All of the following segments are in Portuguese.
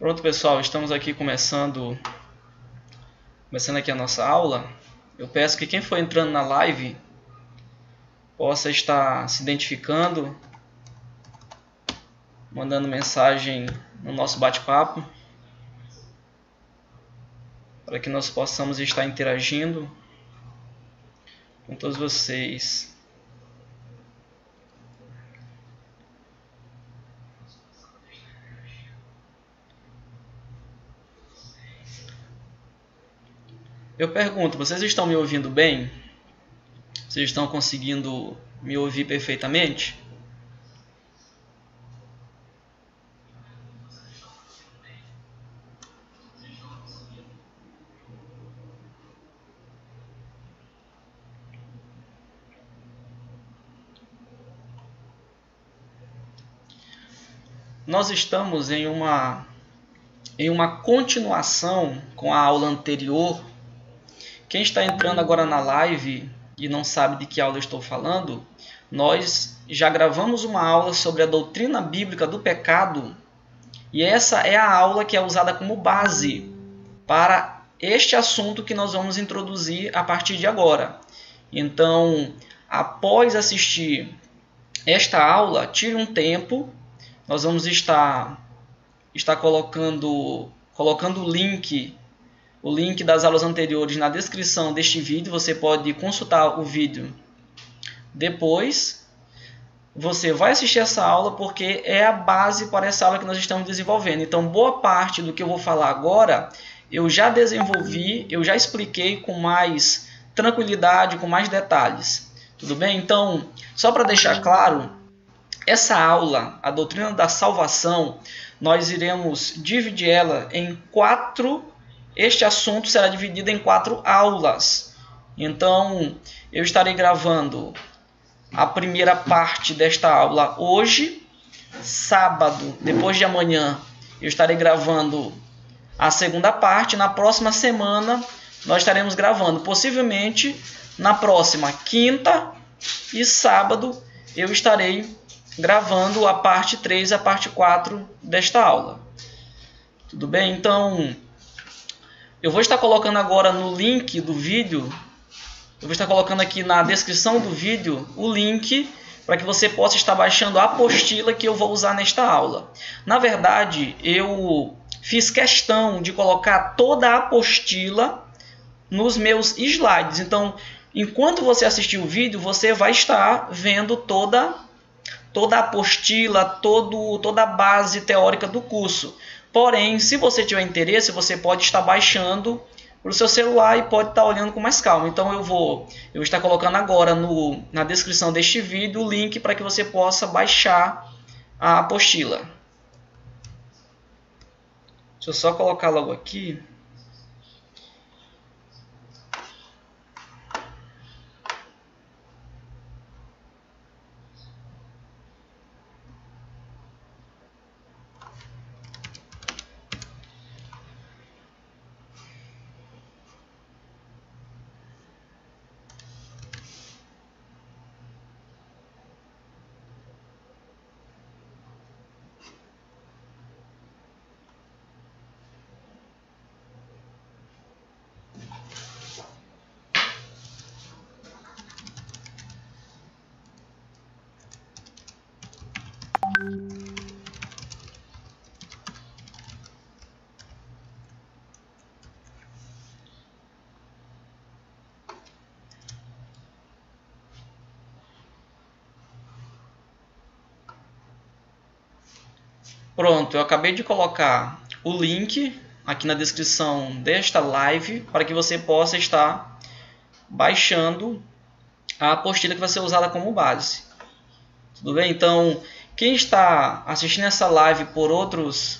Pronto, pessoal, estamos aqui começando aqui a nossa aula. Eu peço que quem for entrando na live possa estar se identificando, mandando mensagem no nosso bate-papo, para que nós possamos estar interagindo com todos vocês. Eu pergunto, vocês estão me ouvindo bem? Vocês estão conseguindo me ouvir perfeitamente? Nós estamos em uma continuação com a aula anterior. Quem está entrando agora na live e não sabe de que aula eu estou falando, nós já gravamos uma aula sobre a doutrina bíblica do pecado, e essa é a aula que é usada como base para este assunto que nós vamos introduzir a partir de agora. Então, após assistir esta aula, tire um tempo. Nós vamos estar colocando o link das aulas anteriores na descrição deste vídeo. Você pode consultar o vídeo depois. Você vai assistir essa aula porque é a base para essa aula que nós estamos desenvolvendo. Então, boa parte do que eu vou falar agora, eu já desenvolvi, eu já expliquei com mais tranquilidade, com mais detalhes. Tudo bem? Então, só para deixar claro, essa aula, a doutrina da salvação, nós iremos dividir ela em 4. Este assunto será dividido em 4 aulas. Então, eu estarei gravando a primeira parte desta aula hoje. Sábado, depois de amanhã, eu estarei gravando a segunda parte. Na próxima semana, nós estaremos gravando. Possivelmente, na próxima quinta e sábado, eu estarei gravando a parte 3 e a parte 4 desta aula. Tudo bem? Então, eu vou estar colocando agora no link do vídeo, eu vou estar colocando aqui na descrição do vídeo o link para que você possa estar baixando a apostila que eu vou usar nesta aula. Na verdade, eu fiz questão de colocar toda a apostila nos meus slides. Então, enquanto você assistir o vídeo, você vai estar vendo toda a apostila, toda a base teórica do curso. Porém, se você tiver interesse, você pode estar baixando para o seu celular e pode estar olhando com mais calma. Então eu vou estar colocando agora na descrição deste vídeo o link para que você possa baixar a apostila. Deixa eu só colocar logo aqui. Pronto, eu acabei de colocar o link aqui na descrição desta live para que você possa estar baixando a apostila que vai ser usada como base. Tudo bem? Então, quem está assistindo essa live por outras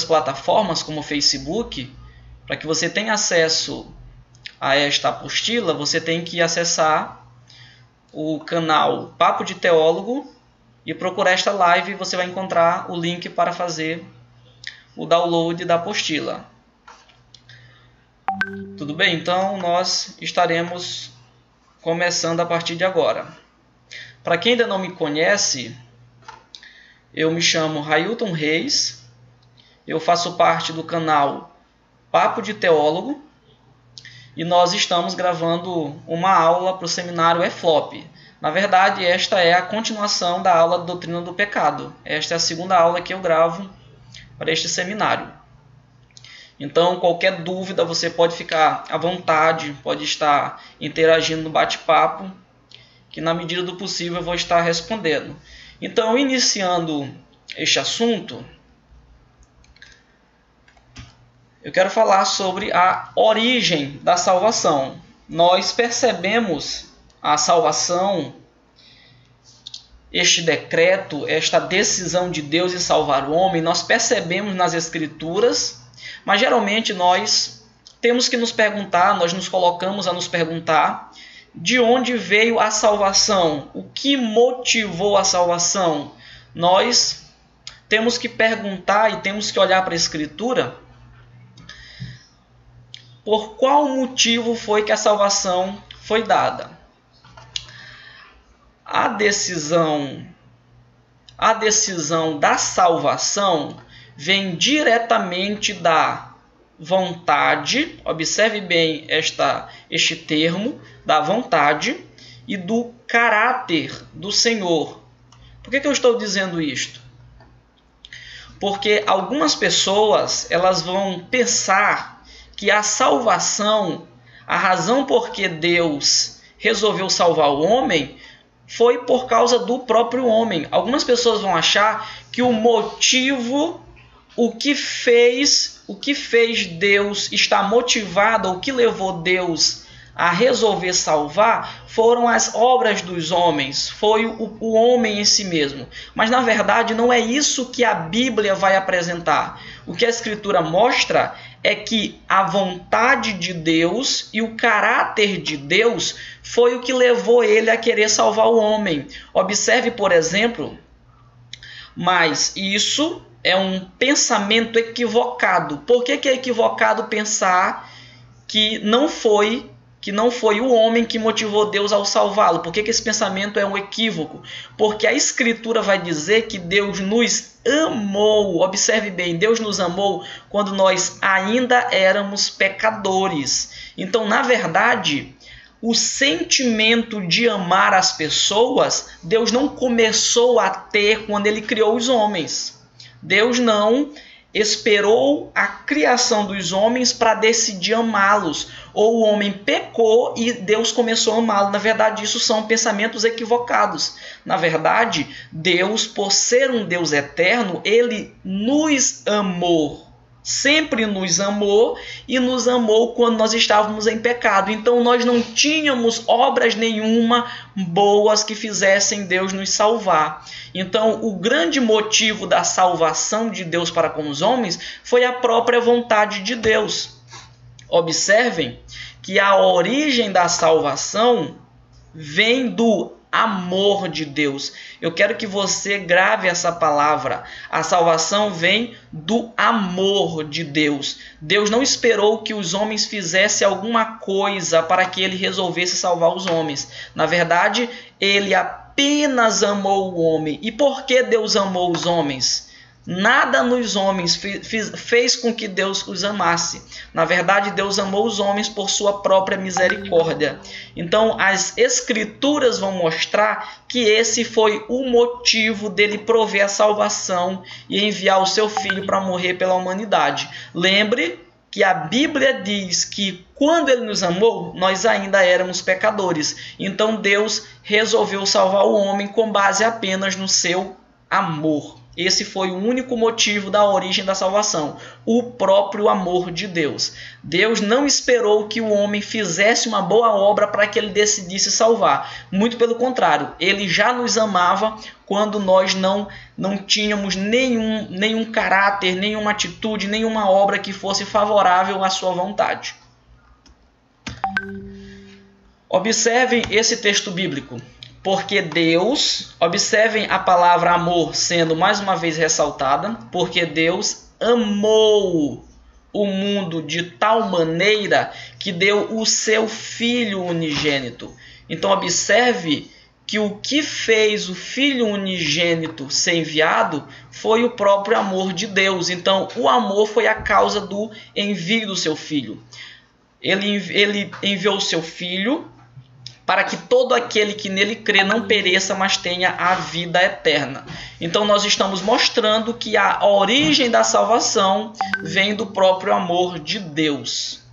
plataformas como o Facebook, para que você tenha acesso a esta apostila, você tem que acessar o canal Papo de Teólogo e procurar esta live, e você vai encontrar o link para fazer o download da apostila. Tudo bem? Então, nós estaremos começando a partir de agora. Para quem ainda não me conhece, eu me chamo Railton Reis, Eu faço parte do canal Papo de Teólogo e nós estamos gravando uma aula para o seminário EFLOP. Na verdade, esta é a continuação da aula de Doutrina do Pecado. Esta é a segunda aula que eu gravo para este seminário. Então, qualquer dúvida, você pode ficar à vontade, pode estar interagindo no bate-papo, que na medida do possível eu vou estar respondendo. Então, iniciando este assunto, eu quero falar sobre a origem da salvação. Nós percebemos a salvação, este decreto, esta decisão de Deus em salvar o homem, nós percebemos nas Escrituras, mas geralmente nós temos que nos perguntar, nós nos colocamos a nos perguntar de onde veio a salvação, o que motivou a salvação. Nós temos que perguntar e temos que olhar para a Escritura por qual motivo foi que a salvação foi dada. A decisão da salvação vem diretamente da vontade, observe bem este termo, da vontade e do caráter do Senhor. Por que eu estou dizendo isto? Porque algumas pessoas elas vão pensar que a salvação, a razão por que Deus resolveu salvar o homem, foi por causa do próprio homem. Algumas pessoas vão achar que o motivo, o que fez Deus estar motivado, o que levou Deus a resolver salvar, foram as obras dos homens, foi o homem em si mesmo. Mas na verdade não é isso que a Bíblia vai apresentar. O que a Escritura mostra é que a vontade de Deus e o caráter de Deus foi o que levou ele a querer salvar o homem. Observe, por exemplo, mas isso é um pensamento equivocado. Por que é equivocado pensar que não foi o homem que motivou Deus ao salvá-lo? Por que esse pensamento é um equívoco? Porque a Escritura vai dizer que Deus nos amou. Observe bem, Deus nos amou quando nós ainda éramos pecadores. Então, na verdade, o sentimento de amar as pessoas, Deus não começou a ter quando ele criou os homens. Deus não esperou a criação dos homens para decidir amá-los. Ou o homem pecou e Deus começou a amá-lo. Na verdade, isso são pensamentos equivocados. Na verdade, Deus, por ser um Deus eterno, ele nos amou. Sempre nos amou e nos amou quando nós estávamos em pecado. Então nós não tínhamos obras nenhuma boas que fizessem Deus nos salvar. Então o grande motivo da salvação de Deus para com os homens foi a própria vontade de Deus. Observem que a origem da salvação vem do amor de Deus. Eu quero que você grave essa palavra. A salvação vem do amor de Deus. Deus não esperou que os homens fizessem alguma coisa para que ele resolvesse salvar os homens. Na verdade, ele apenas amou o homem. E por que Deus amou os homens? Nada nos homens fez com que Deus os amasse. Na verdade, Deus amou os homens por sua própria misericórdia. Então, as Escrituras vão mostrar que esse foi o motivo dele prover a salvação e enviar o seu Filho para morrer pela humanidade. Lembre que a Bíblia diz que quando ele nos amou, nós ainda éramos pecadores. Então, Deus resolveu salvar o homem com base apenas no seu amor. Esse foi o único motivo da origem da salvação, o próprio amor de Deus. Deus não esperou que o homem fizesse uma boa obra para que ele decidisse salvar. Muito pelo contrário, ele já nos amava quando nós não tínhamos nenhum caráter, nenhuma atitude, nenhuma obra que fosse favorável à sua vontade. Observem esse texto bíblico. Porque Deus, observem a palavra amor sendo mais uma vez ressaltada, porque Deus amou o mundo de tal maneira que deu o seu Filho unigênito. Então observe que o que fez o Filho unigênito ser enviado foi o próprio amor de Deus. Então, o amor foi a causa do envio do seu Filho. Ele enviou o seu Filho para que todo aquele que nele crê não pereça, mas tenha a vida eterna. Então, nós estamos mostrando que a origem da salvação vem do próprio amor de Deus.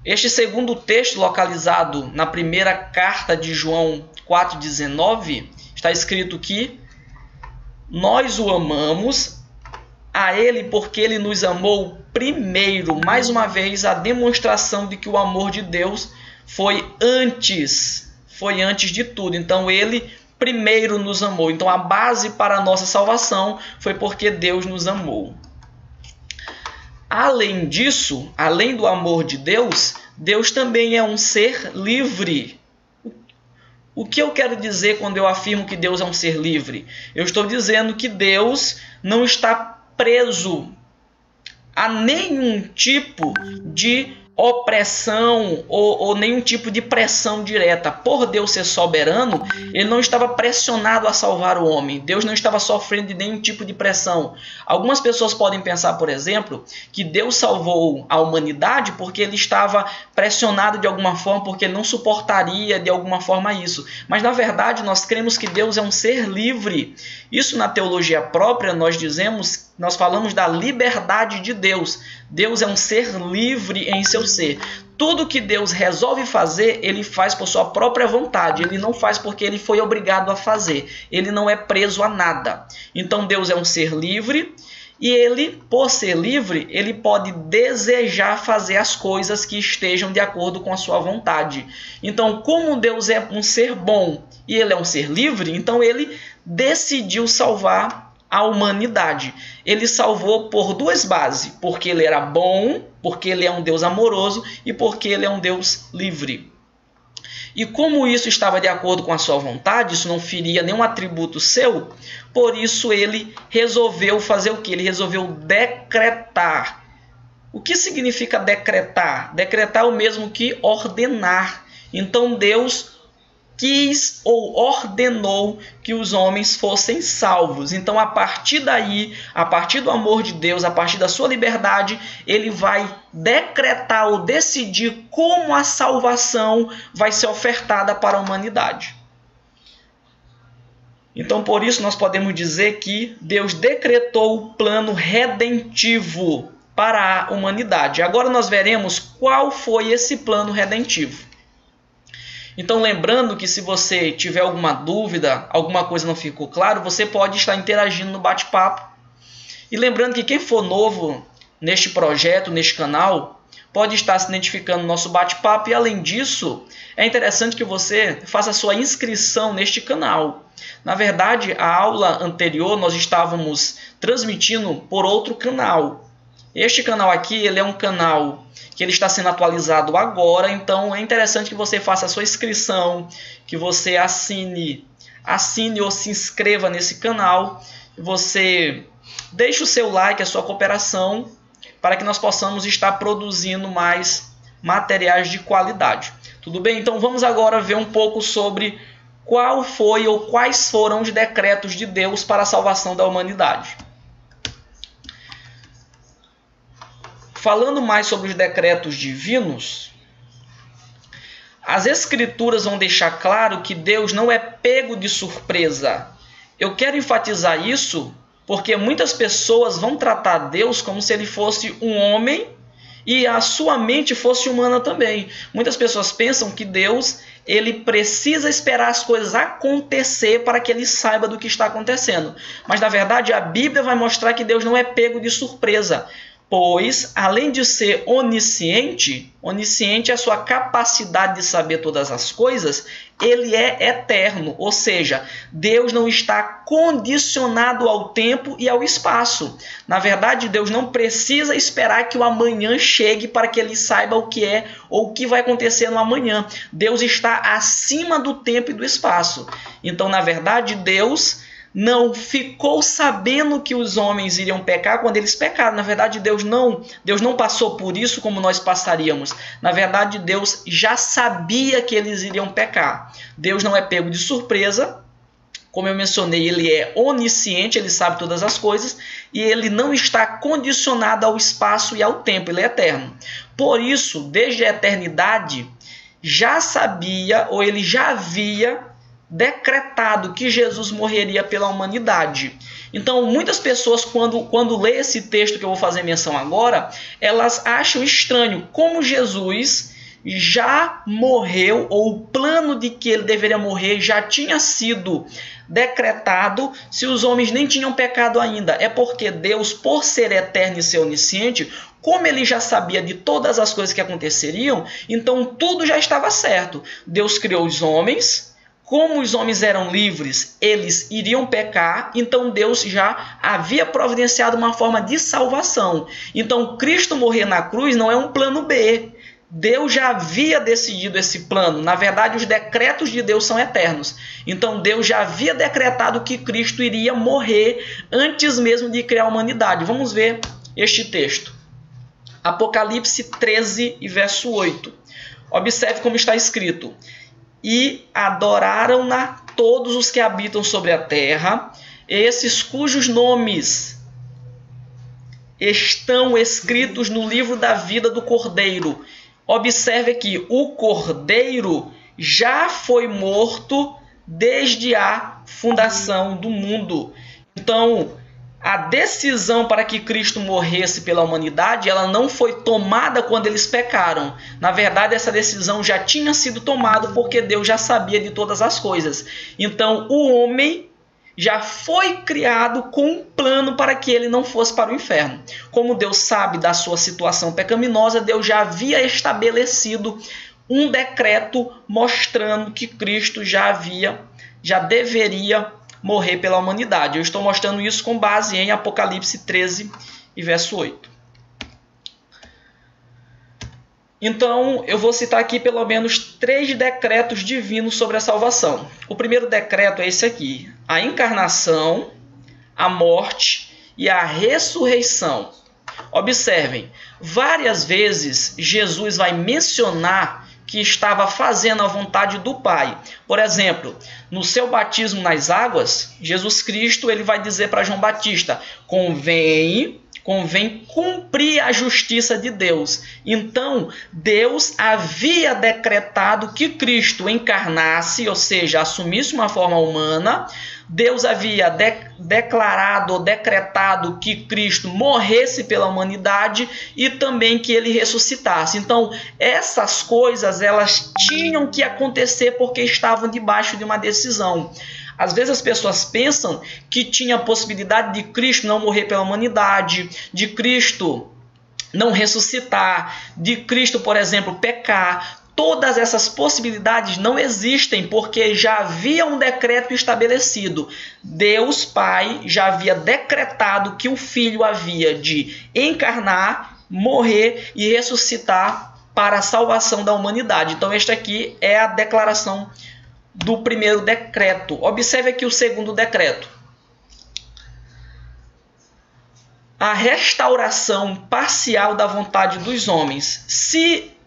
Este segundo texto, localizado na primeira carta de João 4,19, está escrito que nós o amamos a ele porque ele nos amou primeiro. Mais uma vez, a demonstração de que o amor de Deus foi antes de tudo. Então, ele primeiro nos amou. Então, a base para a nossa salvação foi porque Deus nos amou. Além disso, além do amor de Deus, Deus também é um ser livre. O que eu quero dizer quando eu afirmo que Deus é um ser livre? Eu estou dizendo que Deus não está preso a nenhum tipo de opressão ou nenhum tipo de pressão direta. Por Deus ser soberano, ele não estava pressionado a salvar o homem. Deus não estava sofrendo de nenhum tipo de pressão. Algumas pessoas podem pensar, por exemplo, que Deus salvou a humanidade porque ele estava pressionado de alguma forma, porque ele não suportaria de alguma forma isso. Mas na verdade nós cremos que Deus é um ser livre. Isso na teologia própria nós falamos da liberdade de Deus. Deus é um ser livre em seu ser. Tudo que Deus resolve fazer, ele faz por sua própria vontade. Ele não faz porque ele foi obrigado a fazer. Ele não é preso a nada. Então Deus é um ser livre e ele, por ser livre, ele pode desejar fazer as coisas que estejam de acordo com a sua vontade. Então, como Deus é um ser bom e ele é um ser livre, então ele decidiu salvar a humanidade. Ele salvou por duas bases, porque ele era bom, porque ele é um Deus amoroso e porque ele é um Deus livre. E como isso estava de acordo com a sua vontade, isso não feria nenhum atributo seu, por isso ele resolveu fazer o que? Ele resolveu decretar. O que significa decretar? Decretar é o mesmo que ordenar. Então Deus quis ou ordenou que os homens fossem salvos. Então, a partir daí, a partir do amor de Deus, a partir da sua liberdade, ele vai decretar ou decidir como a salvação vai ser ofertada para a humanidade. Então, por isso, nós podemos dizer que Deus decretou o plano redentivo para a humanidade. Agora nós veremos qual foi esse plano redentivo. Então, lembrando que se você tiver alguma dúvida, alguma coisa não ficou claro, você pode estar interagindo no bate-papo. E lembrando que quem for novo neste projeto, neste canal, pode estar se identificando no nosso bate-papo. E além disso, é interessante que você faça a sua inscrição neste canal. Na verdade, a aula anterior nós estávamos transmitindo por outro canal. Este canal aqui, ele é um canal que ele está sendo atualizado agora, então é interessante que você faça a sua inscrição, que você assine ou se inscreva nesse canal, você deixe o seu like, a sua cooperação, para que nós possamos estar produzindo mais materiais de qualidade. Tudo bem? Então vamos agora ver um pouco sobre qual foi ou quais foram os decretos de Deus para a salvação da humanidade. Falando mais sobre os decretos divinos, as Escrituras vão deixar claro que Deus não é pego de surpresa. Eu quero enfatizar isso porque muitas pessoas vão tratar Deus como se ele fosse um homem e a sua mente fosse humana também. Muitas pessoas pensam que Deus ele precisa esperar as coisas acontecer para que ele saiba do que está acontecendo. Mas na verdade a Bíblia vai mostrar que Deus não é pego de surpresa. Pois, além de ser onisciente, onisciente é a sua capacidade de saber todas as coisas, ele é eterno, ou seja, Deus não está condicionado ao tempo e ao espaço. Na verdade, Deus não precisa esperar que o amanhã chegue para que ele saiba o que é ou o que vai acontecer no amanhã. Deus está acima do tempo e do espaço. Então, na verdade, Deus não ficou sabendo que os homens iriam pecar quando eles pecaram. Na verdade, Deus não passou por isso como nós passaríamos. Na verdade, Deus já sabia que eles iriam pecar. Deus não é pego de surpresa. Como eu mencionei, ele é onisciente, ele sabe todas as coisas e ele não está condicionado ao espaço e ao tempo, ele é eterno. Por isso, desde a eternidade, já sabia ou ele já havia decretado que Jesus morreria pela humanidade. Então, muitas pessoas, quando lê esse texto que eu vou fazer menção agora, elas acham estranho como Jesus já morreu, ou o plano de que ele deveria morrer já tinha sido decretado se os homens nem tinham pecado ainda. É porque Deus, por ser eterno e ser onisciente, como ele já sabia de todas as coisas que aconteceriam, então tudo já estava certo. Deus criou os homens, como os homens eram livres, eles iriam pecar, então Deus já havia providenciado uma forma de salvação. Então Cristo morrer na cruz não é um plano B. Deus já havia decidido esse plano. Na verdade, os decretos de Deus são eternos. Então, Deus já havia decretado que Cristo iria morrer antes mesmo de criar a humanidade. Vamos ver este texto. Apocalipse 13 e verso 8. Observe como está escrito. E adoraram-na todos os que habitam sobre a terra, esses cujos nomes estão escritos no livro da vida do Cordeiro. Observe aqui, o Cordeiro já foi morto desde a fundação do mundo. Então, a decisão para que Cristo morresse pela humanidade, ela não foi tomada quando eles pecaram. Na verdade, essa decisão já tinha sido tomada porque Deus já sabia de todas as coisas. Então, o homem já foi criado com um plano para que ele não fosse para o inferno. Como Deus sabe da sua situação pecaminosa, Deus já havia estabelecido um decreto mostrando que Cristo já deveria morrer pela humanidade. Eu estou mostrando isso com base em Apocalipse 13 e verso 8. Então, eu vou citar aqui pelo menos 3 decretos divinos sobre a salvação. O primeiro decreto é esse aqui: a encarnação, a morte e a ressurreição. Observem, várias vezes Jesus vai mencionar que estava fazendo a vontade do Pai. Por exemplo, no seu batismo nas águas, Jesus Cristo ele vai dizer para João Batista: convém cumprir a justiça de Deus. Então, Deus havia decretado que Cristo encarnasse, ou seja, assumisse uma forma humana. Deus havia declarado ou decretado que Cristo morresse pela humanidade e também que ele ressuscitasse. Então, essas coisas elas tinham que acontecer porque estavam debaixo de uma decisão. Às vezes as pessoas pensam que tinha a possibilidade de Cristo não morrer pela humanidade, de Cristo não ressuscitar, de Cristo, por exemplo, pecar. Todas essas possibilidades não existem porque já havia um decreto estabelecido. Deus Pai já havia decretado que o Filho havia de encarnar, morrer e ressuscitar para a salvação da humanidade. Então, esta aqui é a declaração do primeiro decreto. Observe aqui o segundo decreto. A restauração parcial da vontade dos homens.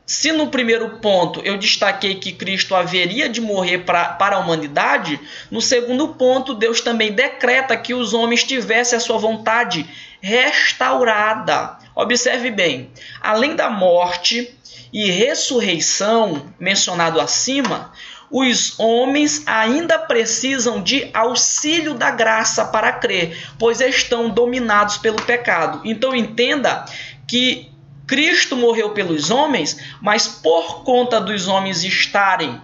Se no primeiro ponto eu destaquei que Cristo haveria de morrer para a humanidade, no segundo ponto Deus também decreta que os homens tivessem a sua vontade restaurada. Observe bem, além da morte e ressurreição mencionado acima, os homens ainda precisam de auxílio da graça para crer, pois estão dominados pelo pecado. Então entenda que Cristo morreu pelos homens, mas por conta dos homens estarem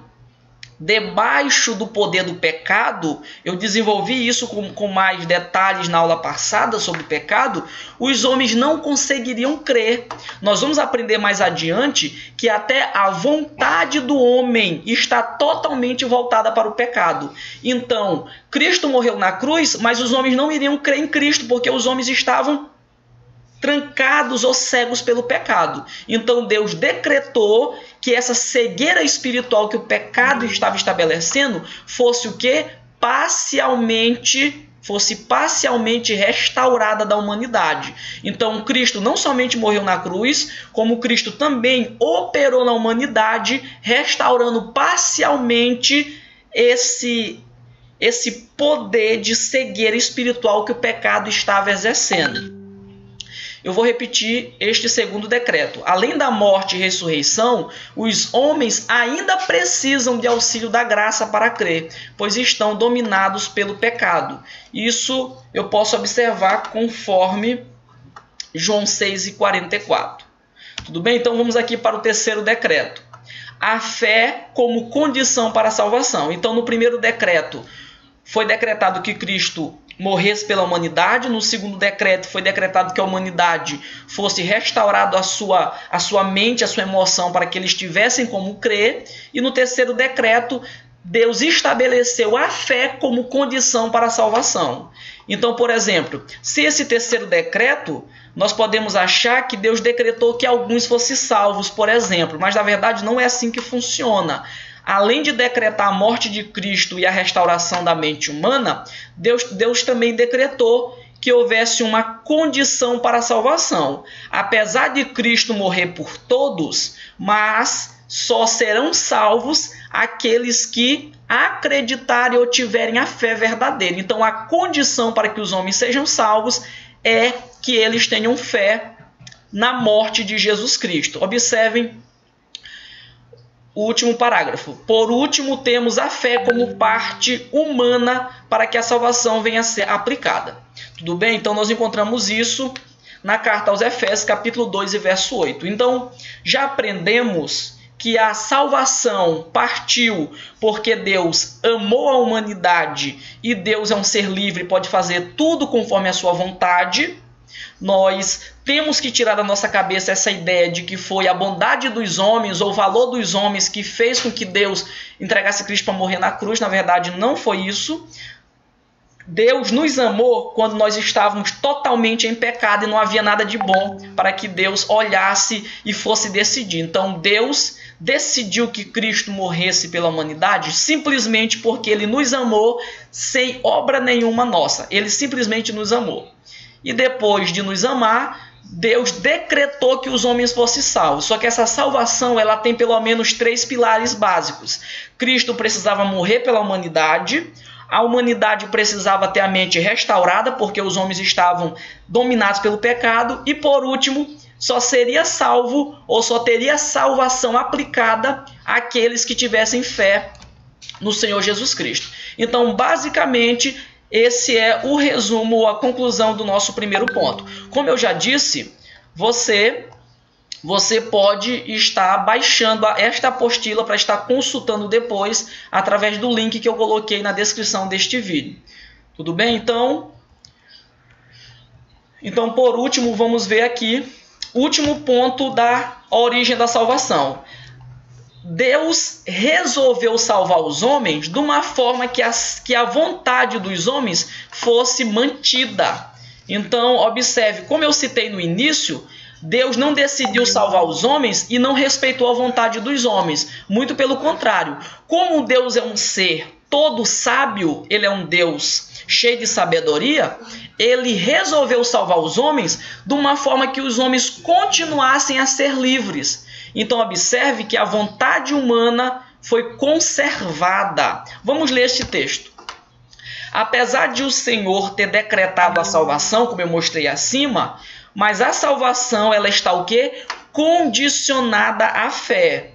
debaixo do poder do pecado, eu desenvolvi isso com mais detalhes na aula passada sobre o pecado, os homens não conseguiriam crer. Nós vamos aprender mais adiante que até a vontade do homem está totalmente voltada para o pecado. Então, Cristo morreu na cruz, mas os homens não iriam crer em Cristo, porque os homens estavam trancados ou cegos pelo pecado. Então Deus decretou que essa cegueira espiritual que o pecado estava estabelecendo fosse o quê? Parcialmente fosse parcialmente restaurada da humanidade. Então Cristo não somente morreu na cruz, como Cristo também operou na humanidade, restaurando parcialmente esse poder de cegueira espiritual que o pecado estava exercendo. Eu vou repetir este segundo decreto. Além da morte e ressurreição, os homens ainda precisam de auxílio da graça para crer, pois estão dominados pelo pecado. Isso eu posso observar conforme João 6,44. Tudo bem? Então vamos aqui para o terceiro decreto. A fé como condição para a salvação. Então no primeiro decreto foi decretado que Cristo morresse pela humanidade. No segundo decreto foi decretado que a humanidade fosse restaurada a sua mente, a sua emoção, para que eles tivessem como crer. E no terceiro decreto, Deus estabeleceu a fé como condição para a salvação. Então, por exemplo, se esse terceiro decreto, nós podemos achar que Deus decretou que alguns fossem salvos, por exemplo, mas na verdade não é assim que funciona. Além de decretar a morte de Cristo e a restauração da mente humana, Deus também decretou que houvesse uma condição para a salvação. Apesar de Cristo morrer por todos, mas só serão salvos aqueles que acreditarem ou tiverem a fé verdadeira. Então a condição para que os homens sejam salvos é que eles tenham fé na morte de Jesus Cristo. Observem o último parágrafo. Por último, temos a fé como parte humana para que a salvação venha a ser aplicada. Tudo bem? Então nós encontramos isso na carta aos Efésios, capítulo 2 e verso 8. Então já aprendemos que a salvação partiu porque Deus amou a humanidade e Deus é um ser livre, pode fazer tudo conforme a sua vontade. Nós temos que tirar da nossa cabeça essa ideia de que foi a bondade dos homens ou o valor dos homens que fez com que Deus entregasse Cristo para morrer na cruz. Na verdade, não foi isso. Deus nos amou quando nós estávamos totalmente em pecado e não havia nada de bom para que Deus olhasse e fosse decidir. Então Deus decidiu que Cristo morresse pela humanidade simplesmente porque Ele nos amou sem obra nenhuma nossa. Ele simplesmente nos amou. E depois de nos amar, Deus decretou que os homens fossem salvos. Só que essa salvação ela tem pelo menos 3 pilares básicos. Cristo precisava morrer pela humanidade. A humanidade precisava ter a mente restaurada, porque os homens estavam dominados pelo pecado. E por último, só seria salvo ou só teria salvação aplicada àqueles que tivessem fé no Senhor Jesus Cristo. Então, basicamente, esse é o resumo, a conclusão do nosso primeiro ponto. Como eu já disse, você pode estar baixando esta apostila para estar consultando depois através do link que eu coloquei na descrição deste vídeo. Tudo bem? Então, por último, vamos ver aqui o último ponto da origem da salvação. Deus resolveu salvar os homens de uma forma que a vontade dos homens fosse mantida. Então, observe, como eu citei no início, Deus não decidiu salvar os homens e não respeitou a vontade dos homens. Muito pelo contrário. Como Deus é um ser todo sábio, Ele é um Deus cheio de sabedoria, Ele resolveu salvar os homens de uma forma que os homens continuassem a ser livres. Então observe que a vontade humana foi conservada. Vamos ler este texto. Apesar de o Senhor ter decretado a salvação, como eu mostrei acima, mas a salvação ela está o quê? Condicionada à fé.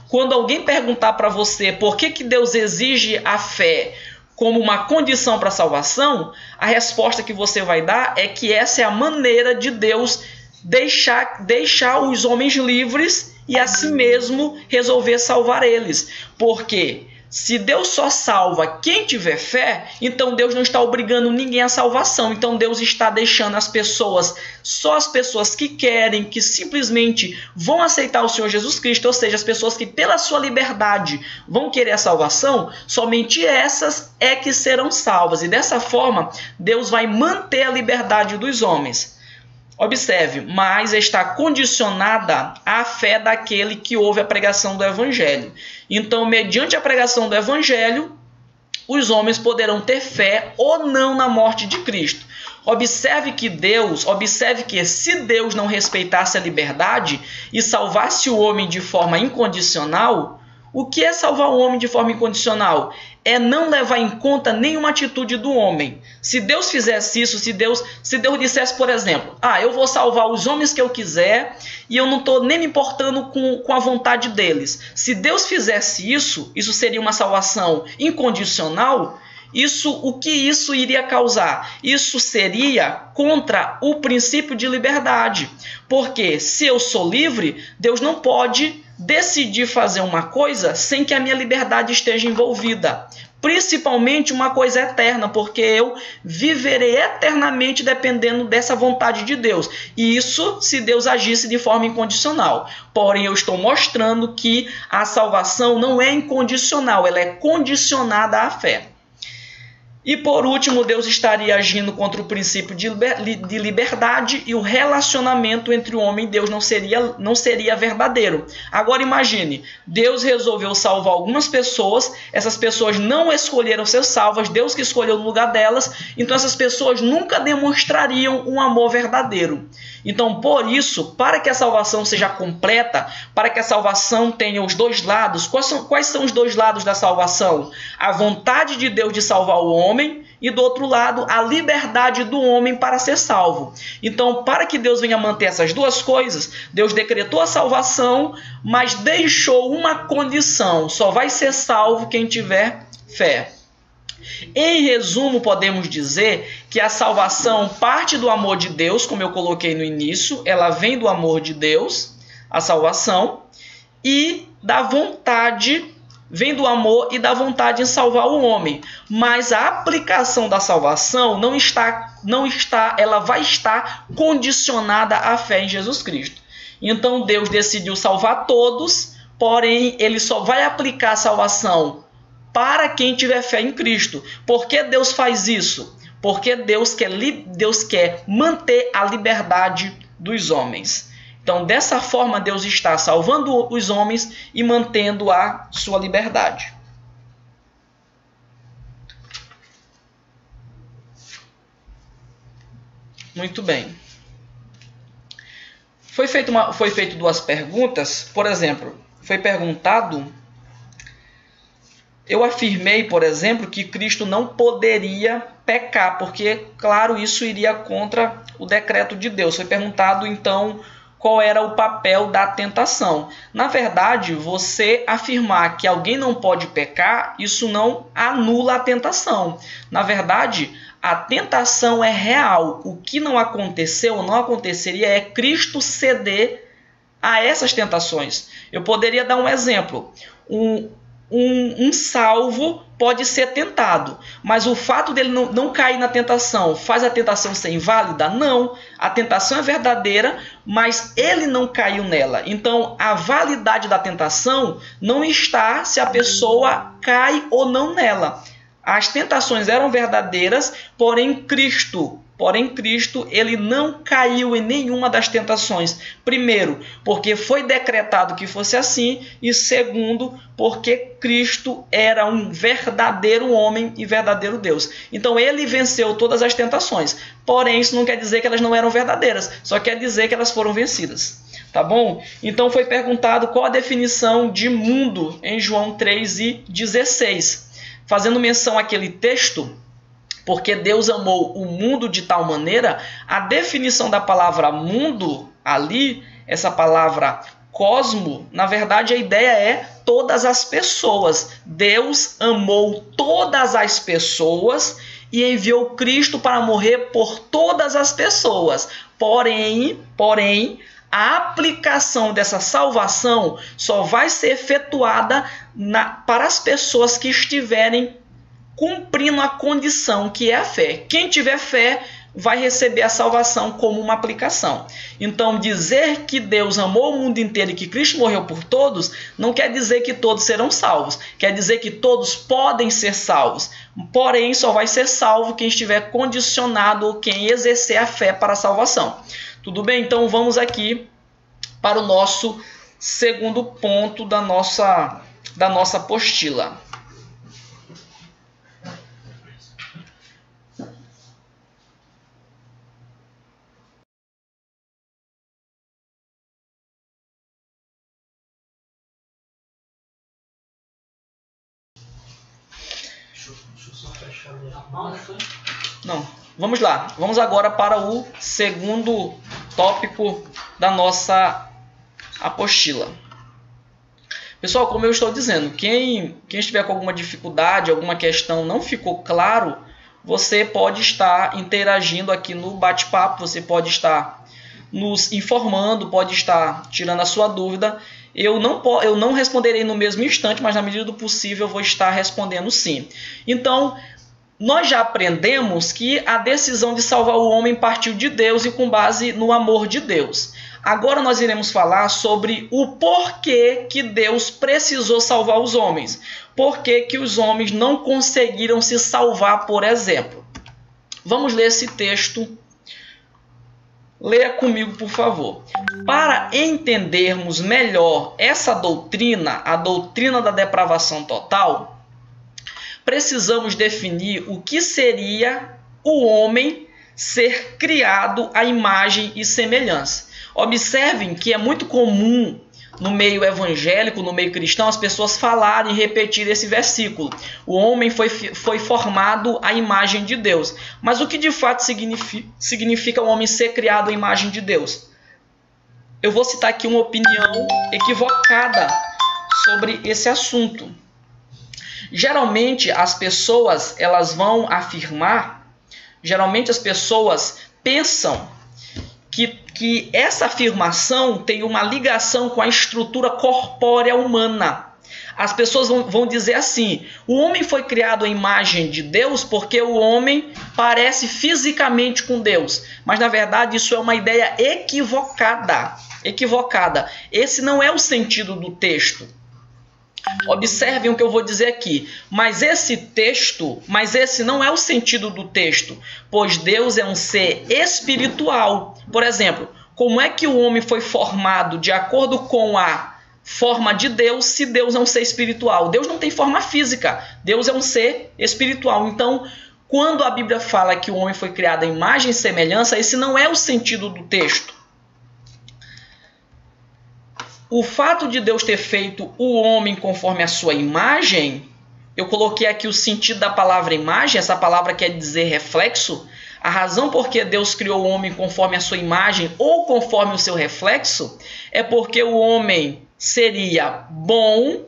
Quando alguém perguntar para você por que Deus exige a fé como uma condição para a salvação, a resposta que você vai dar é que essa é a maneira de Deus deixar os homens livres e assim mesmo resolver salvar eles. Porque se Deus só salva quem tiver fé, então Deus não está obrigando ninguém à salvação. Então Deus está deixando as pessoas, só as pessoas que querem, que simplesmente vão aceitar o Senhor Jesus Cristo, ou seja, as pessoas que pela sua liberdade vão querer a salvação, somente essas é que serão salvas. E dessa forma, Deus vai manter a liberdade dos homens. Observe, mas está condicionada à fé daquele que ouve a pregação do Evangelho. Então, mediante a pregação do Evangelho, os homens poderão ter fé ou não na morte de Cristo. Observe que se Deus não respeitasse a liberdade e salvasse o homem de forma incondicional, o que é salvar o homem de forma incondicional? É não levar em conta nenhuma atitude do homem. Se Deus fizesse isso, se Deus dissesse, por exemplo, eu vou salvar os homens que eu quiser e eu não estou nem me importando com a vontade deles. Se Deus fizesse isso, isso seria uma salvação incondicional. O que isso iria causar? Isso seria contra o princípio de liberdade. Porque se eu sou livre, Deus não pode decidir fazer uma coisa sem que a minha liberdade esteja envolvida. Principalmente uma coisa eterna, porque eu viverei eternamente dependendo dessa vontade de Deus. E isso se Deus agisse de forma incondicional. Porém, eu estou mostrando que a salvação não é incondicional, ela é condicionada à fé. E por último, Deus estaria agindo contra o princípio de liberdade e o relacionamento entre o homem e Deus não seria verdadeiro. Agora imagine, Deus resolveu salvar algumas pessoas, essas pessoas não escolheram ser salvas, Deus que escolheu no lugar delas, então essas pessoas nunca demonstrariam um amor verdadeiro. Então, por isso, para que a salvação seja completa, para que a salvação tenha os dois lados, quais são os dois lados da salvação? A vontade de Deus de salvar o homem e, do outro lado, a liberdade do homem para ser salvo. Então, para que Deus venha manter essas duas coisas, Deus decretou a salvação, mas deixou uma condição: só vai ser salvo quem tiver fé. Em resumo, podemos dizer que a salvação parte do amor de Deus, como eu coloquei no início, ela vem do amor de Deus, a salvação, e da vontade, vem do amor e da vontade em salvar o homem. Mas a aplicação da salvação ela vai estar condicionada à fé em Jesus Cristo. Então Deus decidiu salvar todos, porém ele só vai aplicar a salvação para quem tiver fé em Cristo. Por que Deus faz isso? Porque Deus quer manter a liberdade dos homens. Então, dessa forma, Deus está salvando os homens e mantendo a sua liberdade. Muito bem. Foi feito duas perguntas. Por exemplo, foi perguntado... Eu afirmei, por exemplo, que Cristo não poderia pecar, porque, claro, isso iria contra o decreto de Deus. Foi perguntado, então, qual era o papel da tentação. Na verdade, você afirmar que alguém não pode pecar, isso não anula a tentação. Na verdade, a tentação é real. O que não aconteceu, não aconteceria, é Cristo ceder a essas tentações. Eu poderia dar um exemplo. Um salvo pode ser tentado, mas o fato dele não cair na tentação faz a tentação ser inválida? Não, a tentação é verdadeira, mas ele não caiu nela. Então a validade da tentação não está se a pessoa cai ou não nela. As tentações eram verdadeiras, porém Cristo ele não caiu em nenhuma das tentações. Primeiro, porque foi decretado que fosse assim, e segundo, porque Cristo era um verdadeiro homem e verdadeiro Deus. Então ele venceu todas as tentações. Porém, isso não quer dizer que elas não eram verdadeiras, só quer dizer que elas foram vencidas. Tá bom? Então foi perguntado qual a definição de mundo em João 3:16. Fazendo menção àquele texto, porque Deus amou o mundo de tal maneira, a definição da palavra mundo ali, essa palavra cosmo, na verdade a ideia é todas as pessoas. Deus amou todas as pessoas e enviou Cristo para morrer por todas as pessoas. Porém, a aplicação dessa salvação só vai ser efetuada para as pessoas que estiverem cumprindo a condição que é a fé. Quem tiver fé vai receber a salvação como uma aplicação. Então, dizer que Deus amou o mundo inteiro e que Cristo morreu por todos, não quer dizer que todos serão salvos. Quer dizer que todos podem ser salvos. Porém, só vai ser salvo quem estiver condicionado ou quem exercer a fé para a salvação. Tudo bem? Então, vamos aqui para o nosso segundo ponto da nossa apostila. Deixa eu só fechar ali. Não. Vamos lá. Vamos agora para o segundo tópico da nossa apostila. Pessoal, como eu estou dizendo, quem estiver com alguma dificuldade, alguma questão não ficou claro, você pode estar interagindo aqui no bate-papo, você pode estar nos informando, pode estar tirando a sua dúvida. Eu não responderei no mesmo instante, mas na medida do possível eu vou estar respondendo sim. Então, nós já aprendemos que a decisão de salvar o homem partiu de Deus e com base no amor de Deus. Agora nós iremos falar sobre o porquê que Deus precisou salvar os homens. Por que os homens não conseguiram se salvar, por exemplo? Vamos ler esse texto. Leia comigo, por favor. Para entendermos melhor essa doutrina, a doutrina da depravação total, precisamos definir o que seria o homem ser criado à imagem e semelhança. Observem que é muito comum no meio evangélico, no meio cristão, as pessoas falarem e repetir esse versículo. O homem foi formado à imagem de Deus. Mas o que de fato significa o homem ser criado à imagem de Deus? Eu vou citar aqui uma opinião equivocada sobre esse assunto. Geralmente as pessoas elas vão afirmar, geralmente as pessoas pensam que essa afirmação tem uma ligação com a estrutura corpórea humana. As pessoas vão dizer assim: o homem foi criado à imagem de Deus porque o homem parece fisicamente com Deus. Mas na verdade isso é uma ideia equivocada. Esse não é o sentido do texto. Observem o que eu vou dizer aqui. Mas esse não é o sentido do texto, pois Deus é um ser espiritual. Por exemplo, como é que o homem foi formado de acordo com a forma de Deus, se Deus é um ser espiritual? Deus não tem forma física, Deus é um ser espiritual. Então, quando a Bíblia fala que o homem foi criado à imagem e semelhança, esse não é o sentido do texto. O fato de Deus ter feito o homem conforme a sua imagem, eu coloquei aqui o sentido da palavra imagem, essa palavra quer dizer reflexo. A razão por que Deus criou o homem conforme a sua imagem ou conforme o seu reflexo é porque o homem seria bom,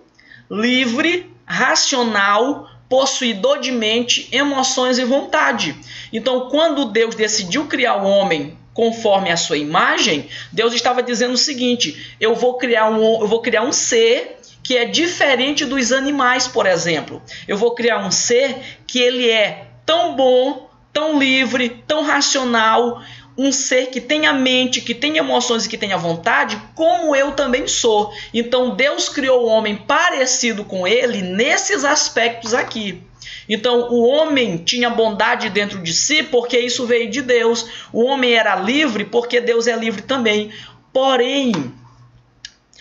livre, racional, possuidor de mente, emoções e vontade. Então, quando Deus decidiu criar o homem conforme a sua imagem, Deus estava dizendo o seguinte: eu vou criar um ser que é diferente dos animais, por exemplo. Eu vou criar um ser que ele é tão bom, tão livre, tão racional, um ser que tenha mente, que tenha emoções e que tenha vontade, como eu também sou. Então Deus criou o homem parecido com ele nesses aspectos aqui. Então o homem tinha bondade dentro de si porque isso veio de Deus. O homem era livre porque Deus é livre também. Porém,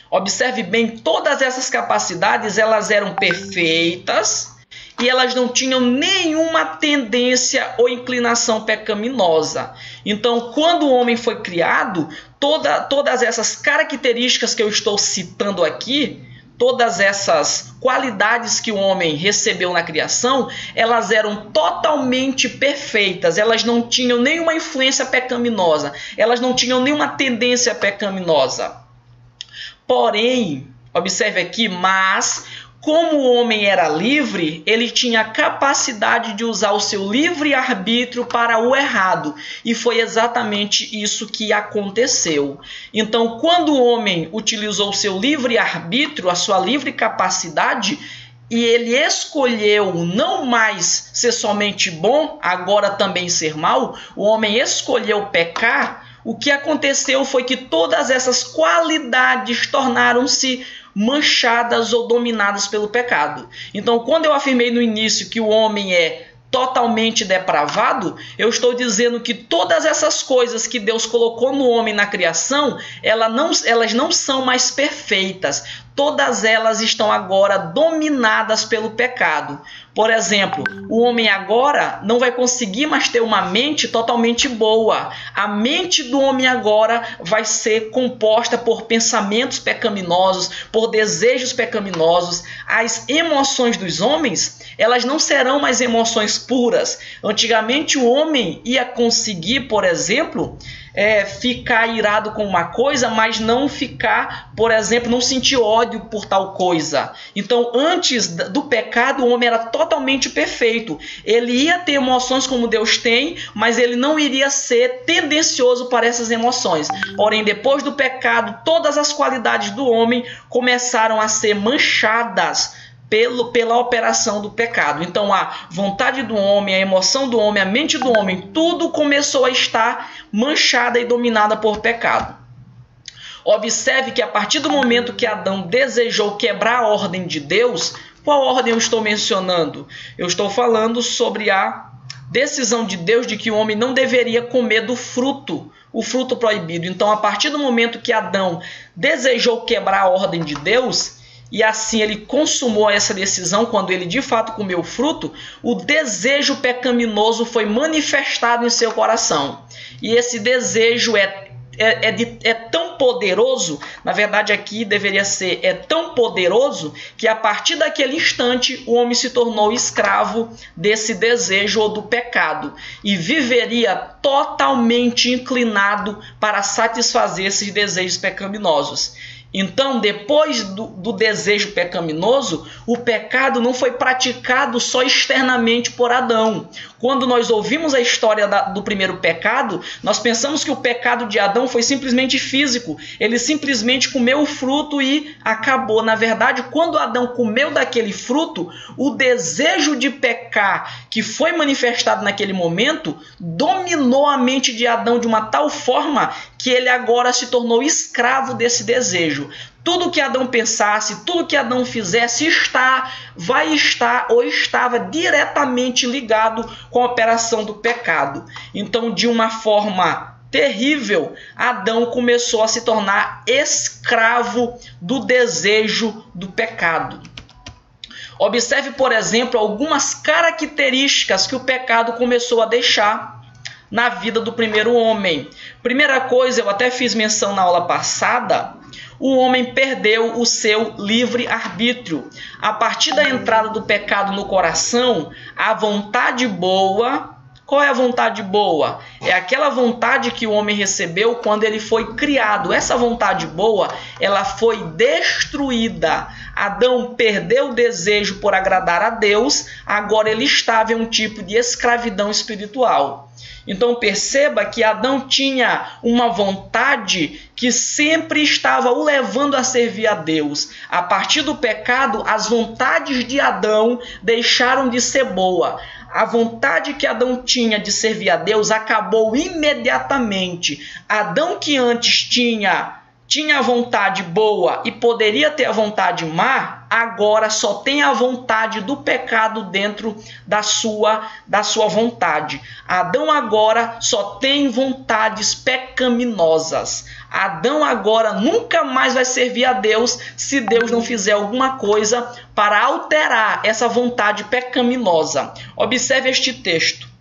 observe bem, todas essas capacidades elas eram perfeitas e elas não tinham nenhuma tendência ou inclinação pecaminosa. Então, quando o homem foi criado, todas essas características que eu estou citando aqui, todas essas qualidades que o homem recebeu na criação, elas eram totalmente perfeitas, elas não tinham nenhuma influência pecaminosa, elas não tinham nenhuma tendência pecaminosa. Porém, observe aqui, mas como o homem era livre, ele tinha a capacidade de usar o seu livre-arbítrio para o errado. E foi exatamente isso que aconteceu. Então, quando o homem utilizou o seu livre-arbítrio, a sua livre capacidade, e ele escolheu não mais ser somente bom, agora também ser mal, o homem escolheu pecar, o que aconteceu foi que todas essas qualidades tornaram-se manchadas ou dominadas pelo pecado. Então, quando eu afirmei no início que o homem é totalmente depravado, eu estou dizendo que todas essas coisas que Deus colocou no homem na criação, elas não são mais perfeitas. Todas elas estão agora dominadas pelo pecado. Por exemplo, o homem agora não vai conseguir mais ter uma mente totalmente boa. A mente do homem agora vai ser composta por pensamentos pecaminosos, por desejos pecaminosos. As emoções dos homens, elas não serão mais emoções puras. Antigamente o homem ia conseguir, por exemplo, ficar irado com uma coisa, mas não ficar, por exemplo, não sentir ódio por tal coisa. Então, antes do pecado, o homem era totalmente perfeito. Ele ia ter emoções como Deus tem, mas ele não iria ser tendencioso para essas emoções. Porém, depois do pecado, todas as qualidades do homem começaram a ser manchadas pela operação do pecado. Então a vontade do homem, a emoção do homem, a mente do homem, tudo começou a estar manchada e dominada por pecado. Observe que a partir do momento que Adão desejou quebrar a ordem de Deus, qual ordem eu estou mencionando? Eu estou falando sobre a decisão de Deus de que o homem não deveria comer do fruto, o fruto proibido. Então a partir do momento que Adão desejou quebrar a ordem de Deus, e assim ele consumou essa decisão quando ele de fato comeu o fruto, o desejo pecaminoso foi manifestado em seu coração. E esse desejo é tão poderoso, na verdade aqui deveria ser, tão poderoso, que a partir daquele instante o homem se tornou escravo desse desejo ou do pecado. E viveria totalmente inclinado para satisfazer esses desejos pecaminosos. Então, depois do desejo pecaminoso, o pecado não foi praticado só externamente por Adão. Quando nós ouvimos a história do primeiro pecado, nós pensamos que o pecado de Adão foi simplesmente físico. Ele simplesmente comeu o fruto e acabou. Na verdade, quando Adão comeu daquele fruto, o desejo de pecar que foi manifestado naquele momento dominou a mente de Adão de uma tal forma que ele agora se tornou escravo desse desejo. Tudo que Adão pensasse, tudo que Adão fizesse vai estar ou estava diretamente ligado com a operação do pecado. Então, de uma forma terrível, Adão começou a se tornar escravo do desejo do pecado. Observe, por exemplo, algumas características que o pecado começou a deixar na vida do primeiro homem. Primeira coisa, eu até fiz menção na aula passada, o homem perdeu o seu livre-arbítrio. A partir da entrada do pecado no coração, a vontade boa... Qual é a vontade boa? É aquela vontade que o homem recebeu quando ele foi criado. Essa vontade boa, ela foi destruída. Adão perdeu o desejo por agradar a Deus, agora ele estava em um tipo de escravidão espiritual. Então perceba que Adão tinha uma vontade que sempre estava o levando a servir a Deus. A partir do pecado, as vontades de Adão deixaram de ser boas. A vontade que Adão tinha de servir a Deus acabou imediatamente. Adão, que antes tinha a vontade boa e poderia ter a vontade má, agora só tem a vontade do pecado dentro da sua vontade. Adão agora só tem vontades pecaminosas. Adão agora nunca mais vai servir a Deus se Deus não fizer alguma coisa para alterar essa vontade pecaminosa. Observe este texto.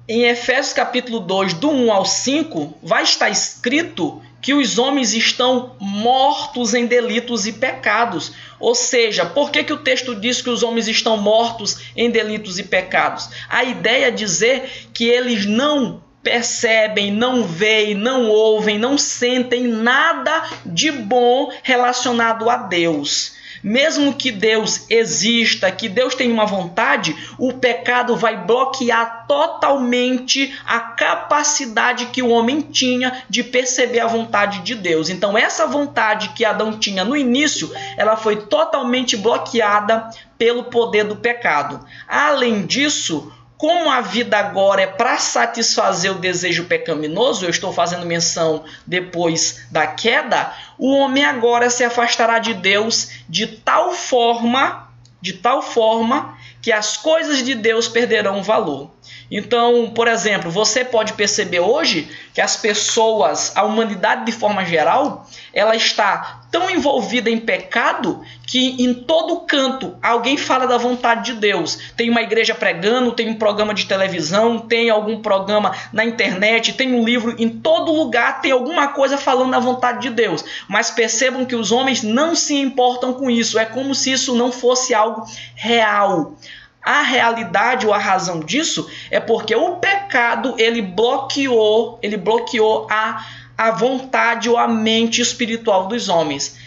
Em Efésios capítulo 2, do 1 ao 5, vai estar escrito que os homens estão mortos em delitos e pecados. Ou seja, por que o texto diz que os homens estão mortos em delitos e pecados? A ideia é dizer que eles não percebem, não veem, não ouvem, não sentem nada de bom relacionado a Deus. Mesmo que Deus exista, que Deus tenha uma vontade, o pecado vai bloquear totalmente a capacidade que o homem tinha de perceber a vontade de Deus. Então essa vontade que Adão tinha no início, ela foi totalmente bloqueada pelo poder do pecado. Além disso, como a vida agora é para satisfazer o desejo pecaminoso, eu estou fazendo menção depois da queda, o homem agora se afastará de Deus de tal forma que as coisas de Deus perderão valor. Então, por exemplo, você pode perceber hoje que as pessoas, a humanidade de forma geral, ela está tão envolvida em pecado que em todo canto alguém fala da vontade de Deus. Tem uma igreja pregando, tem um programa de televisão, tem algum programa na internet, tem um livro, em todo lugar tem alguma coisa falando da vontade de Deus. Mas percebam que os homens não se importam com isso, é como se isso não fosse algo real. A realidade ou a razão disso é porque o pecado ele bloqueou a vontade ou a mente espiritual dos homens.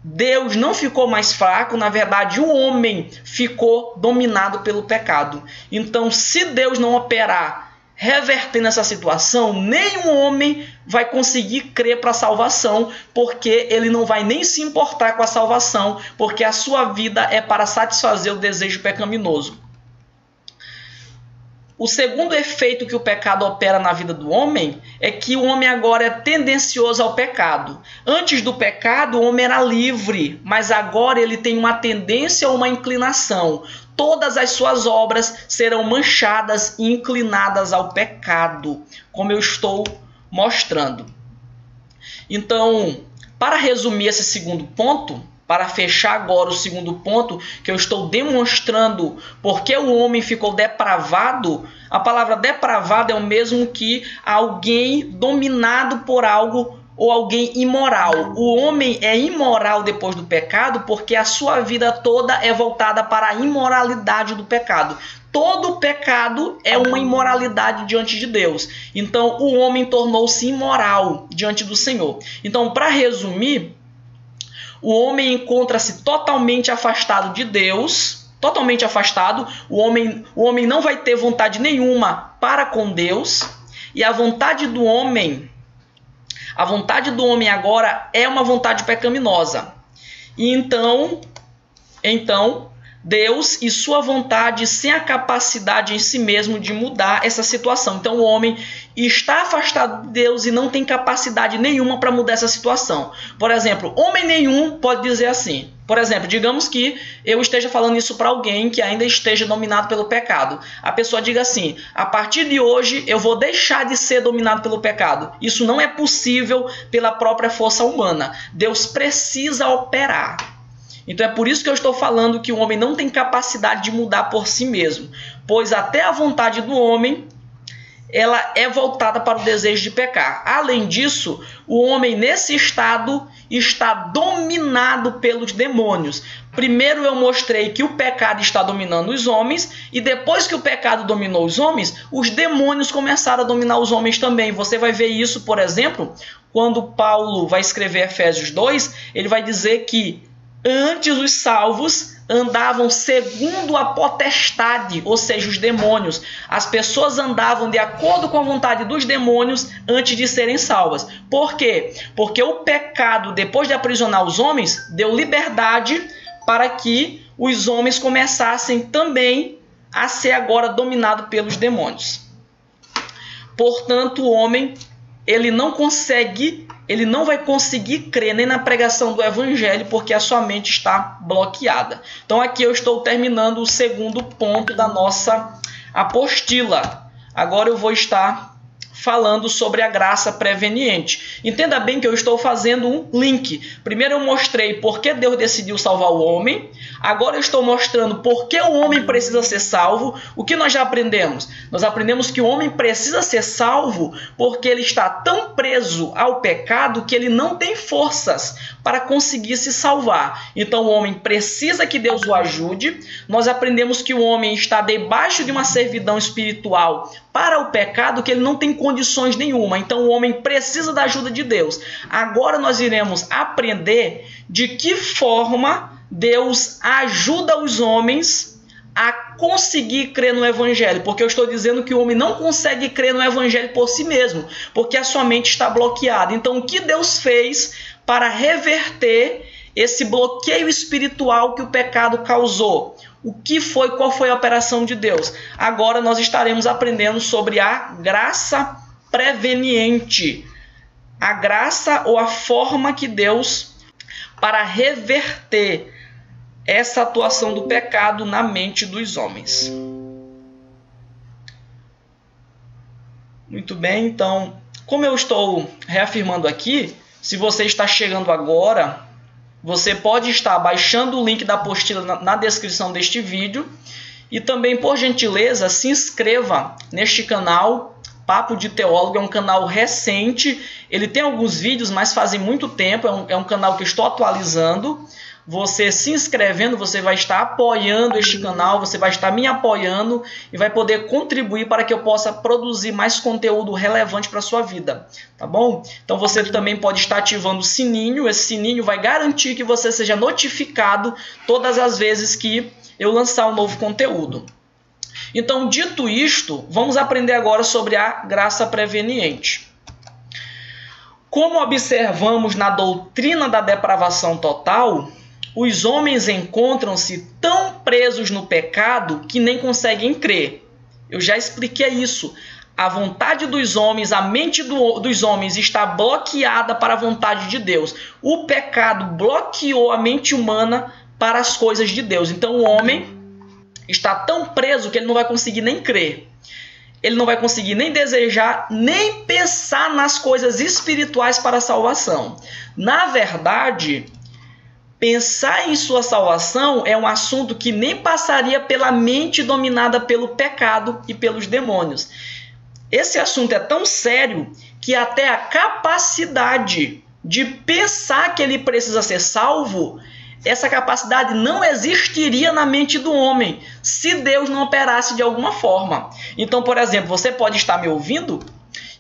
Deus não ficou mais fraco, na verdade o homem ficou dominado pelo pecado. Então, se Deus não operar revertendo essa situação, nenhum homem vai conseguir crer para a salvação, porque ele não vai nem se importar com a salvação, porque a sua vida é para satisfazer o desejo pecaminoso. O segundo efeito que o pecado opera na vida do homem é que o homem agora é tendencioso ao pecado. Antes do pecado, o homem era livre, mas agora ele tem uma tendência ou uma inclinação. Todas as suas obras serão manchadas e inclinadas ao pecado, como eu estou mostrando. Então, para resumir esse segundo ponto, para fechar agora o segundo ponto, que eu estou demonstrando porque o homem ficou depravado, a palavra depravado é o mesmo que alguém dominado por algo ou alguém imoral. O homem é imoral depois do pecado porque a sua vida toda é voltada para a imoralidade do pecado. Todo pecado é uma imoralidade diante de Deus. Então, o homem tornou-se imoral diante do Senhor. Então, para resumir, o homem encontra-se totalmente afastado de Deus, totalmente afastado. O homem não vai ter vontade nenhuma para com Deus. E a vontade do homem agora é uma vontade pecaminosa. E então Deus e sua vontade sem a capacidade em si mesmo de mudar essa situação. Então o homem está afastado de Deus e não tem capacidade nenhuma para mudar essa situação. Por exemplo, homem nenhum pode dizer assim. Por exemplo, digamos que eu esteja falando isso para alguém que ainda esteja dominado pelo pecado. A pessoa diga assim: a partir de hoje eu vou deixar de ser dominado pelo pecado. Isso não é possível pela própria força humana. Deus precisa operar. Então é por isso que eu estou falando que o homem não tem capacidade de mudar por si mesmo, pois até a vontade do homem ela é voltada para o desejo de pecar. Além disso, o homem nesse estado está dominado pelos demônios. Primeiro eu mostrei que o pecado está dominando os homens, e depois que o pecado dominou os homens, os demônios começaram a dominar os homens também. Você vai ver isso, por exemplo, quando Paulo vai escrever Efésios 2, ele vai dizer que antes os salvos andavam segundo a potestade, ou seja, os demônios. As pessoas andavam de acordo com a vontade dos demônios antes de serem salvas. Por quê? Porque o pecado, depois de aprisionar os homens, deu liberdade para que os homens começassem também a ser agora dominados pelos demônios. Portanto, o homem ele não vai conseguir crer nem na pregação do evangelho porque a sua mente está bloqueada. Então aqui eu estou terminando o segundo ponto da nossa apostila. Agora eu vou estar falando sobre a graça preveniente. Entenda bem que eu estou fazendo um link. Primeiro eu mostrei por que Deus decidiu salvar o homem. Agora eu estou mostrando por que o homem precisa ser salvo. O que nós já aprendemos? Nós aprendemos que o homem precisa ser salvo porque ele está tão preso ao pecado que ele não tem forças para conseguir se salvar. Então o homem precisa que Deus o ajude. Nós aprendemos que o homem está debaixo de uma servidão espiritual para o pecado que ele não tem condições nenhuma. Então o homem precisa da ajuda de Deus. Agora nós iremos aprender de que forma Deus ajuda os homens a conseguir crer no evangelho. Porque eu estou dizendo que o homem não consegue crer no evangelho por si mesmo, porque a sua mente está bloqueada. Então o que Deus fez para reverter esse bloqueio espiritual que o pecado causou? Qual foi a operação de Deus? Agora nós estaremos aprendendo sobre a graça preveniente. A graça ou a forma que Deus, para reverter essa atuação do pecado na mente dos homens. Muito bem, então, como eu estou reafirmando aqui, se você está chegando agora, você pode estar baixando o link da apostila na descrição deste vídeo e também, por gentileza, se inscreva neste canal. Papo de Teólogo é um canal recente, ele tem alguns vídeos, mas fazem muito tempo, é um canal que estou atualizando. Você se inscrevendo, você vai estar apoiando este canal, você vai estar me apoiando e vai poder contribuir para que eu possa produzir mais conteúdo relevante para a sua vida, tá bom? Então você também pode estar ativando o sininho, esse sininho vai garantir que você seja notificado todas as vezes que eu lançar um novo conteúdo. Então, dito isto, vamos aprender agora sobre a graça preveniente. Como observamos na doutrina da depravação total, os homens encontram-se tão presos no pecado que nem conseguem crer. Eu já expliquei isso. A vontade dos homens, a mente dos homens está bloqueada para a vontade de Deus. O pecado bloqueou a mente humana para as coisas de Deus. Então o homem está tão preso que ele não vai conseguir nem crer. Ele não vai conseguir nem desejar, nem pensar nas coisas espirituais para a salvação. Na verdade, pensar em sua salvação é um assunto que nem passaria pela mente dominada pelo pecado e pelos demônios. Esse assunto é tão sério que até a capacidade de pensar que ele precisa ser salvo, essa capacidade não existiria na mente do homem se Deus não operasse de alguma forma. Então, por exemplo, você pode estar me ouvindo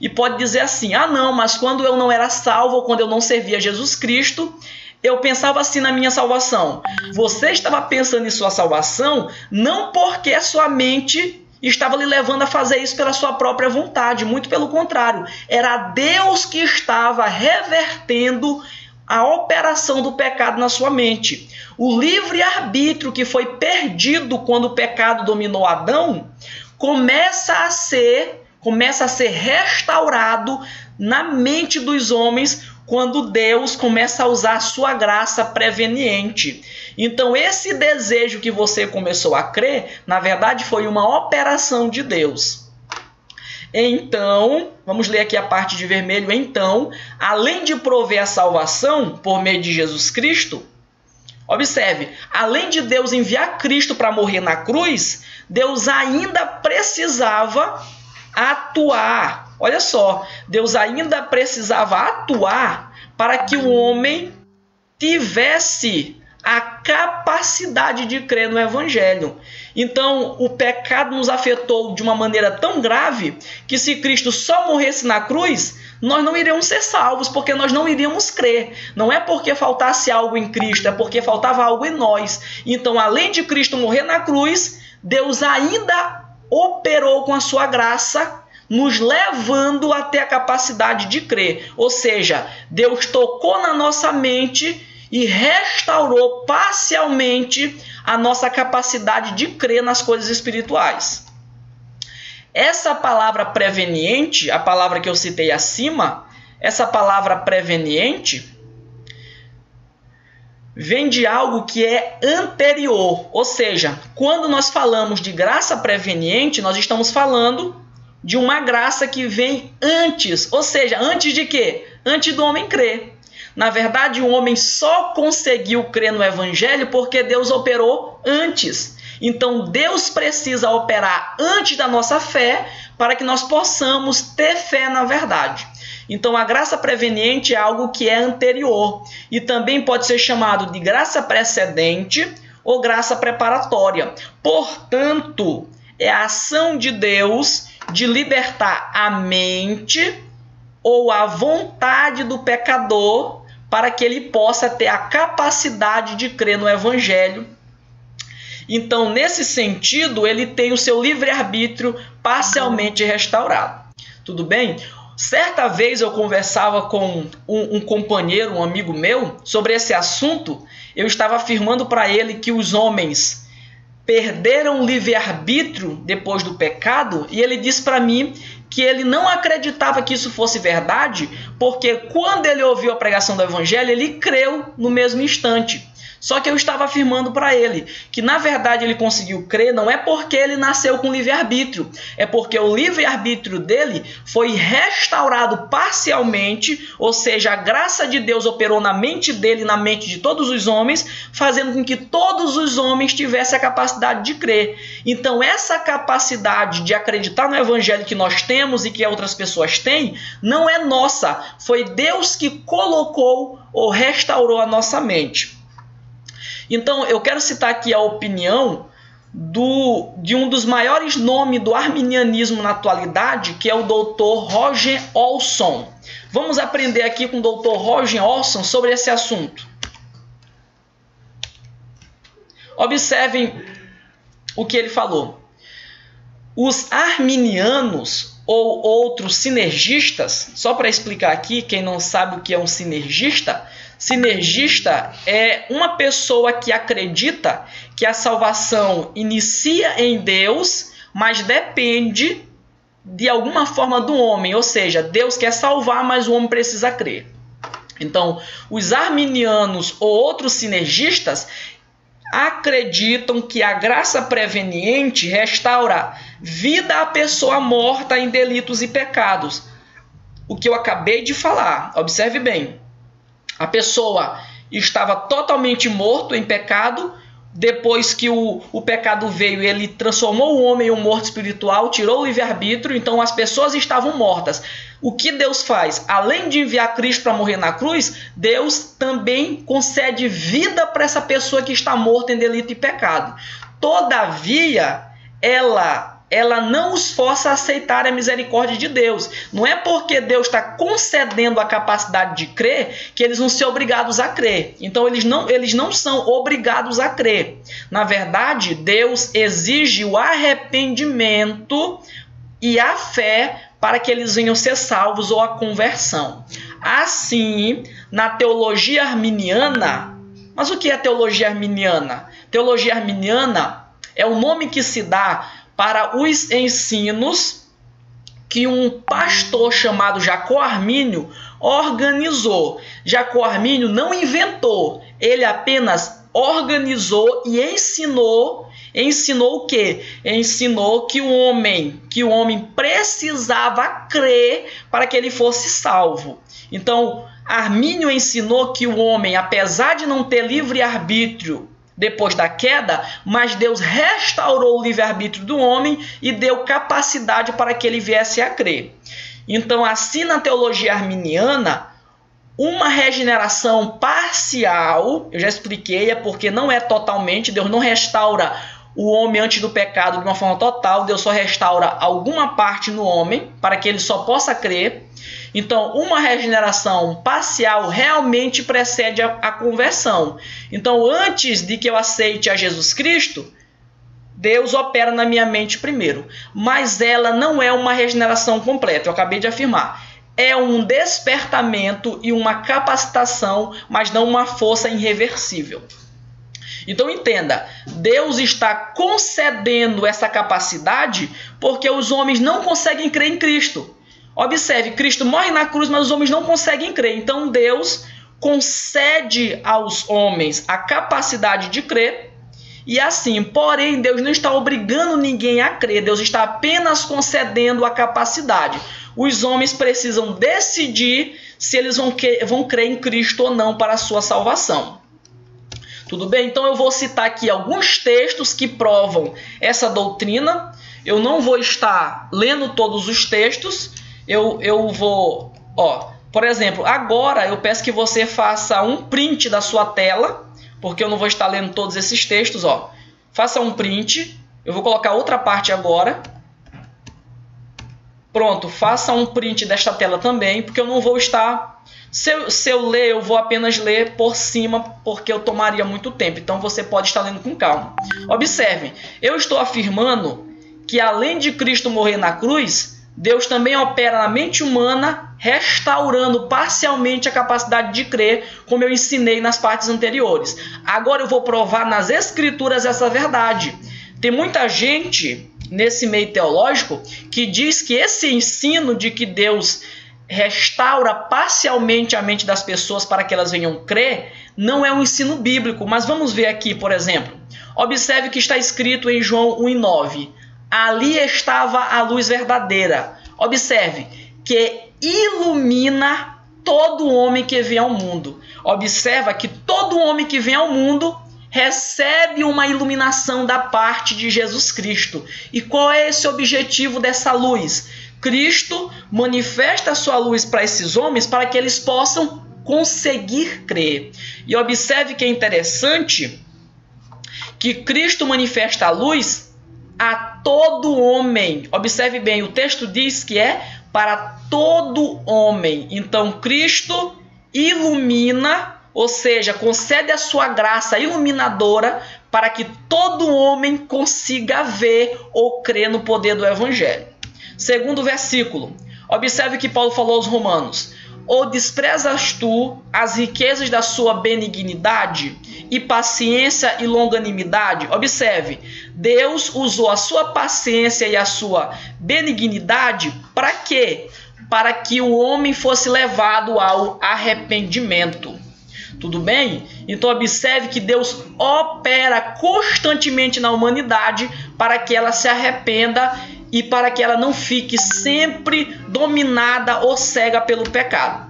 e pode dizer assim: ah não, mas quando eu não era salvo ou quando eu não servia Jesus Cristo, eu pensava assim na minha salvação. Você estava pensando em sua salvação não porque a sua mente estava lhe levando a fazer isso pela sua própria vontade. Muito pelo contrário. Era Deus que estava revertendo a operação do pecado na sua mente. O livre-arbítrio que foi perdido quando o pecado dominou Adão começa a ser restaurado na mente dos homens quando Deus começa a usar a sua graça preveniente. Então esse desejo que você começou a crer, na verdade foi uma operação de Deus. Então, vamos ler aqui a parte de vermelho. Então, além de prover a salvação por meio de Jesus Cristo, observe, além de Deus enviar Cristo para morrer na cruz, Deus ainda precisava atuar. Olha só, Deus ainda precisava atuar para que o homem tivesse a capacidade de crer no Evangelho. Então, o pecado nos afetou de uma maneira tão grave que se Cristo só morresse na cruz, nós não iríamos ser salvos, porque nós não iríamos crer. Não é porque faltasse algo em Cristo, é porque faltava algo em nós. Então, além de Cristo morrer na cruz, Deus ainda operou com a sua graça, nos levando até a capacidade de crer. Ou seja, Deus tocou na nossa mente e restaurou parcialmente a nossa capacidade de crer nas coisas espirituais. Essa palavra preveniente, a palavra que eu citei acima, essa palavra preveniente vem de algo que é anterior. Ou seja, quando nós falamos de graça preveniente, nós estamos falando de uma graça que vem antes. Ou seja, antes de quê? Antes do homem crer. Na verdade, o homem só conseguiu crer no Evangelho porque Deus operou antes. Então, Deus precisa operar antes da nossa fé para que nós possamos ter fé na verdade. Então, a graça preveniente é algo que é anterior e também pode ser chamado de graça precedente ou graça preparatória. Portanto, é a ação de Deus de libertar a mente ou a vontade do pecador para que ele possa ter a capacidade de crer no Evangelho. Então, nesse sentido, ele tem o seu livre-arbítrio parcialmente restaurado. Tudo bem? Certa vez eu conversava com um companheiro, um amigo meu, sobre esse assunto. Eu estava afirmando para ele que os homens perderam o livre-arbítrio depois do pecado, e ele disse para mim que ele não acreditava que isso fosse verdade, porque quando ele ouviu a pregação do Evangelho, ele creu no mesmo instante. Só que eu estava afirmando para ele que, na verdade, ele conseguiu crer não é porque ele nasceu com livre-arbítrio, é porque o livre-arbítrio dele foi restaurado parcialmente, ou seja, a graça de Deus operou na mente dele e na mente de todos os homens, fazendo com que todos os homens tivessem a capacidade de crer. Então, essa capacidade de acreditar no evangelho que nós temos e que outras pessoas têm, não é nossa, foi Deus que colocou ou restaurou a nossa mente. Então, eu quero citar aqui a opinião de um dos maiores nomes do arminianismo na atualidade, que é o Dr. Roger Olson. Vamos aprender aqui com o Dr. Roger Olson sobre esse assunto. Observem o que ele falou. Os arminianos ou outros sinergistas, só para explicar aqui, quem não sabe o que é um sinergista, sinergista é uma pessoa que acredita que a salvação inicia em Deus, mas depende de alguma forma do homem, ou seja, Deus quer salvar, mas o homem precisa crer. Então, os arminianos ou outros sinergistas acreditam que a graça preveniente restaura vida à pessoa morta em delitos e pecados. O que eu acabei de falar, observe bem. A pessoa estava totalmente morto em pecado, depois que o pecado veio, ele transformou o homem em um morto espiritual, tirou o livre-arbítrio, então as pessoas estavam mortas. O que Deus faz? Além de enviar Cristo para morrer na cruz, Deus também concede vida para essa pessoa que está morta em delito e pecado. Todavia, ela não os força a aceitar a misericórdia de Deus. Não é porque Deus está concedendo a capacidade de crer que eles vão ser obrigados a crer. Então eles não são obrigados a crer. Na verdade, Deus exige o arrependimento e a fé para que eles venham ser salvos, ou a conversão. Assim, na teologia arminiana... Mas o que é teologia arminiana? Teologia arminiana é o nome que se dá para os ensinos que um pastor chamado Jacó Armínio organizou. Jacó Armínio não inventou, ele apenas organizou e ensinou. Ensinou o quê? Ensinou que o homem precisava crer para que ele fosse salvo. Então, Armínio ensinou que o homem, apesar de não ter livre-arbítrio depois da queda, mas Deus restaurou o livre-arbítrio do homem e deu capacidade para que ele viesse a crer. Então, assim, na teologia arminiana, uma regeneração parcial, eu já expliquei, é porque não é totalmente, Deus não restaura o homem antes do pecado de uma forma total, Deus só restaura alguma parte no homem para que ele só possa crer. Então, uma regeneração parcial realmente precede a conversão. Então, antes de que eu aceite a Jesus Cristo, Deus opera na minha mente primeiro. Mas ela não é uma regeneração completa, eu acabei de afirmar. É um despertamento e uma capacitação, mas não uma força irreversível. Então entenda, Deus está concedendo essa capacidade porque os homens não conseguem crer em Cristo. Observe, Cristo morre na cruz, mas os homens não conseguem crer. Então Deus concede aos homens a capacidade de crer. E assim, porém, Deus não está obrigando ninguém a crer. Deus está apenas concedendo a capacidade. Os homens precisam decidir se eles vão crer em Cristo ou não para a sua salvação. Tudo bem? Então eu vou citar aqui alguns textos que provam essa doutrina. Eu não vou estar lendo todos os textos. Eu vou... por exemplo, agora eu peço que você faça um print da sua tela, porque eu não vou estar lendo todos esses textos. Faça um print. Eu vou colocar outra parte agora. Pronto, faça um print desta tela também, porque eu não vou estar... Se eu ler, eu vou apenas ler por cima, porque eu tomaria muito tempo. Então você pode estar lendo com calma. Observe, eu estou afirmando que além de Cristo morrer na cruz, Deus também opera na mente humana, restaurando parcialmente a capacidade de crer, como eu ensinei nas partes anteriores. Agora eu vou provar nas Escrituras essa verdade. Tem muita gente nesse meio teológico que diz que esse ensino de que Deus restaura parcialmente a mente das pessoas para que elas venham crer, não é um ensino bíblico, mas vamos ver aqui, por exemplo. Observe que está escrito em João 1:9. Ali estava a luz verdadeira. Observe que ilumina todo homem que vem ao mundo. Observa que todo homem que vem ao mundo recebe uma iluminação da parte de Jesus Cristo. E qual é esse objetivo dessa luz? Cristo manifesta a sua luz para esses homens para que eles possam conseguir crer. E observe que é interessante que Cristo manifesta a luz a todo homem. Observe bem, o texto diz que é para todo homem. Então Cristo ilumina, ou seja, concede a sua graça iluminadora para que todo homem consiga ver ou crer no poder do Evangelho. Segundo versículo, observe que Paulo falou aos Romanos: ou desprezas tu as riquezas da sua benignidade e paciência e longanimidade? Observe, Deus usou a sua paciência e a sua benignidade para quê? Para que o homem fosse levado ao arrependimento. Tudo bem? Então observe que Deus opera constantemente na humanidade para que ela se arrependa e para que ela não fique sempre dominada ou cega pelo pecado.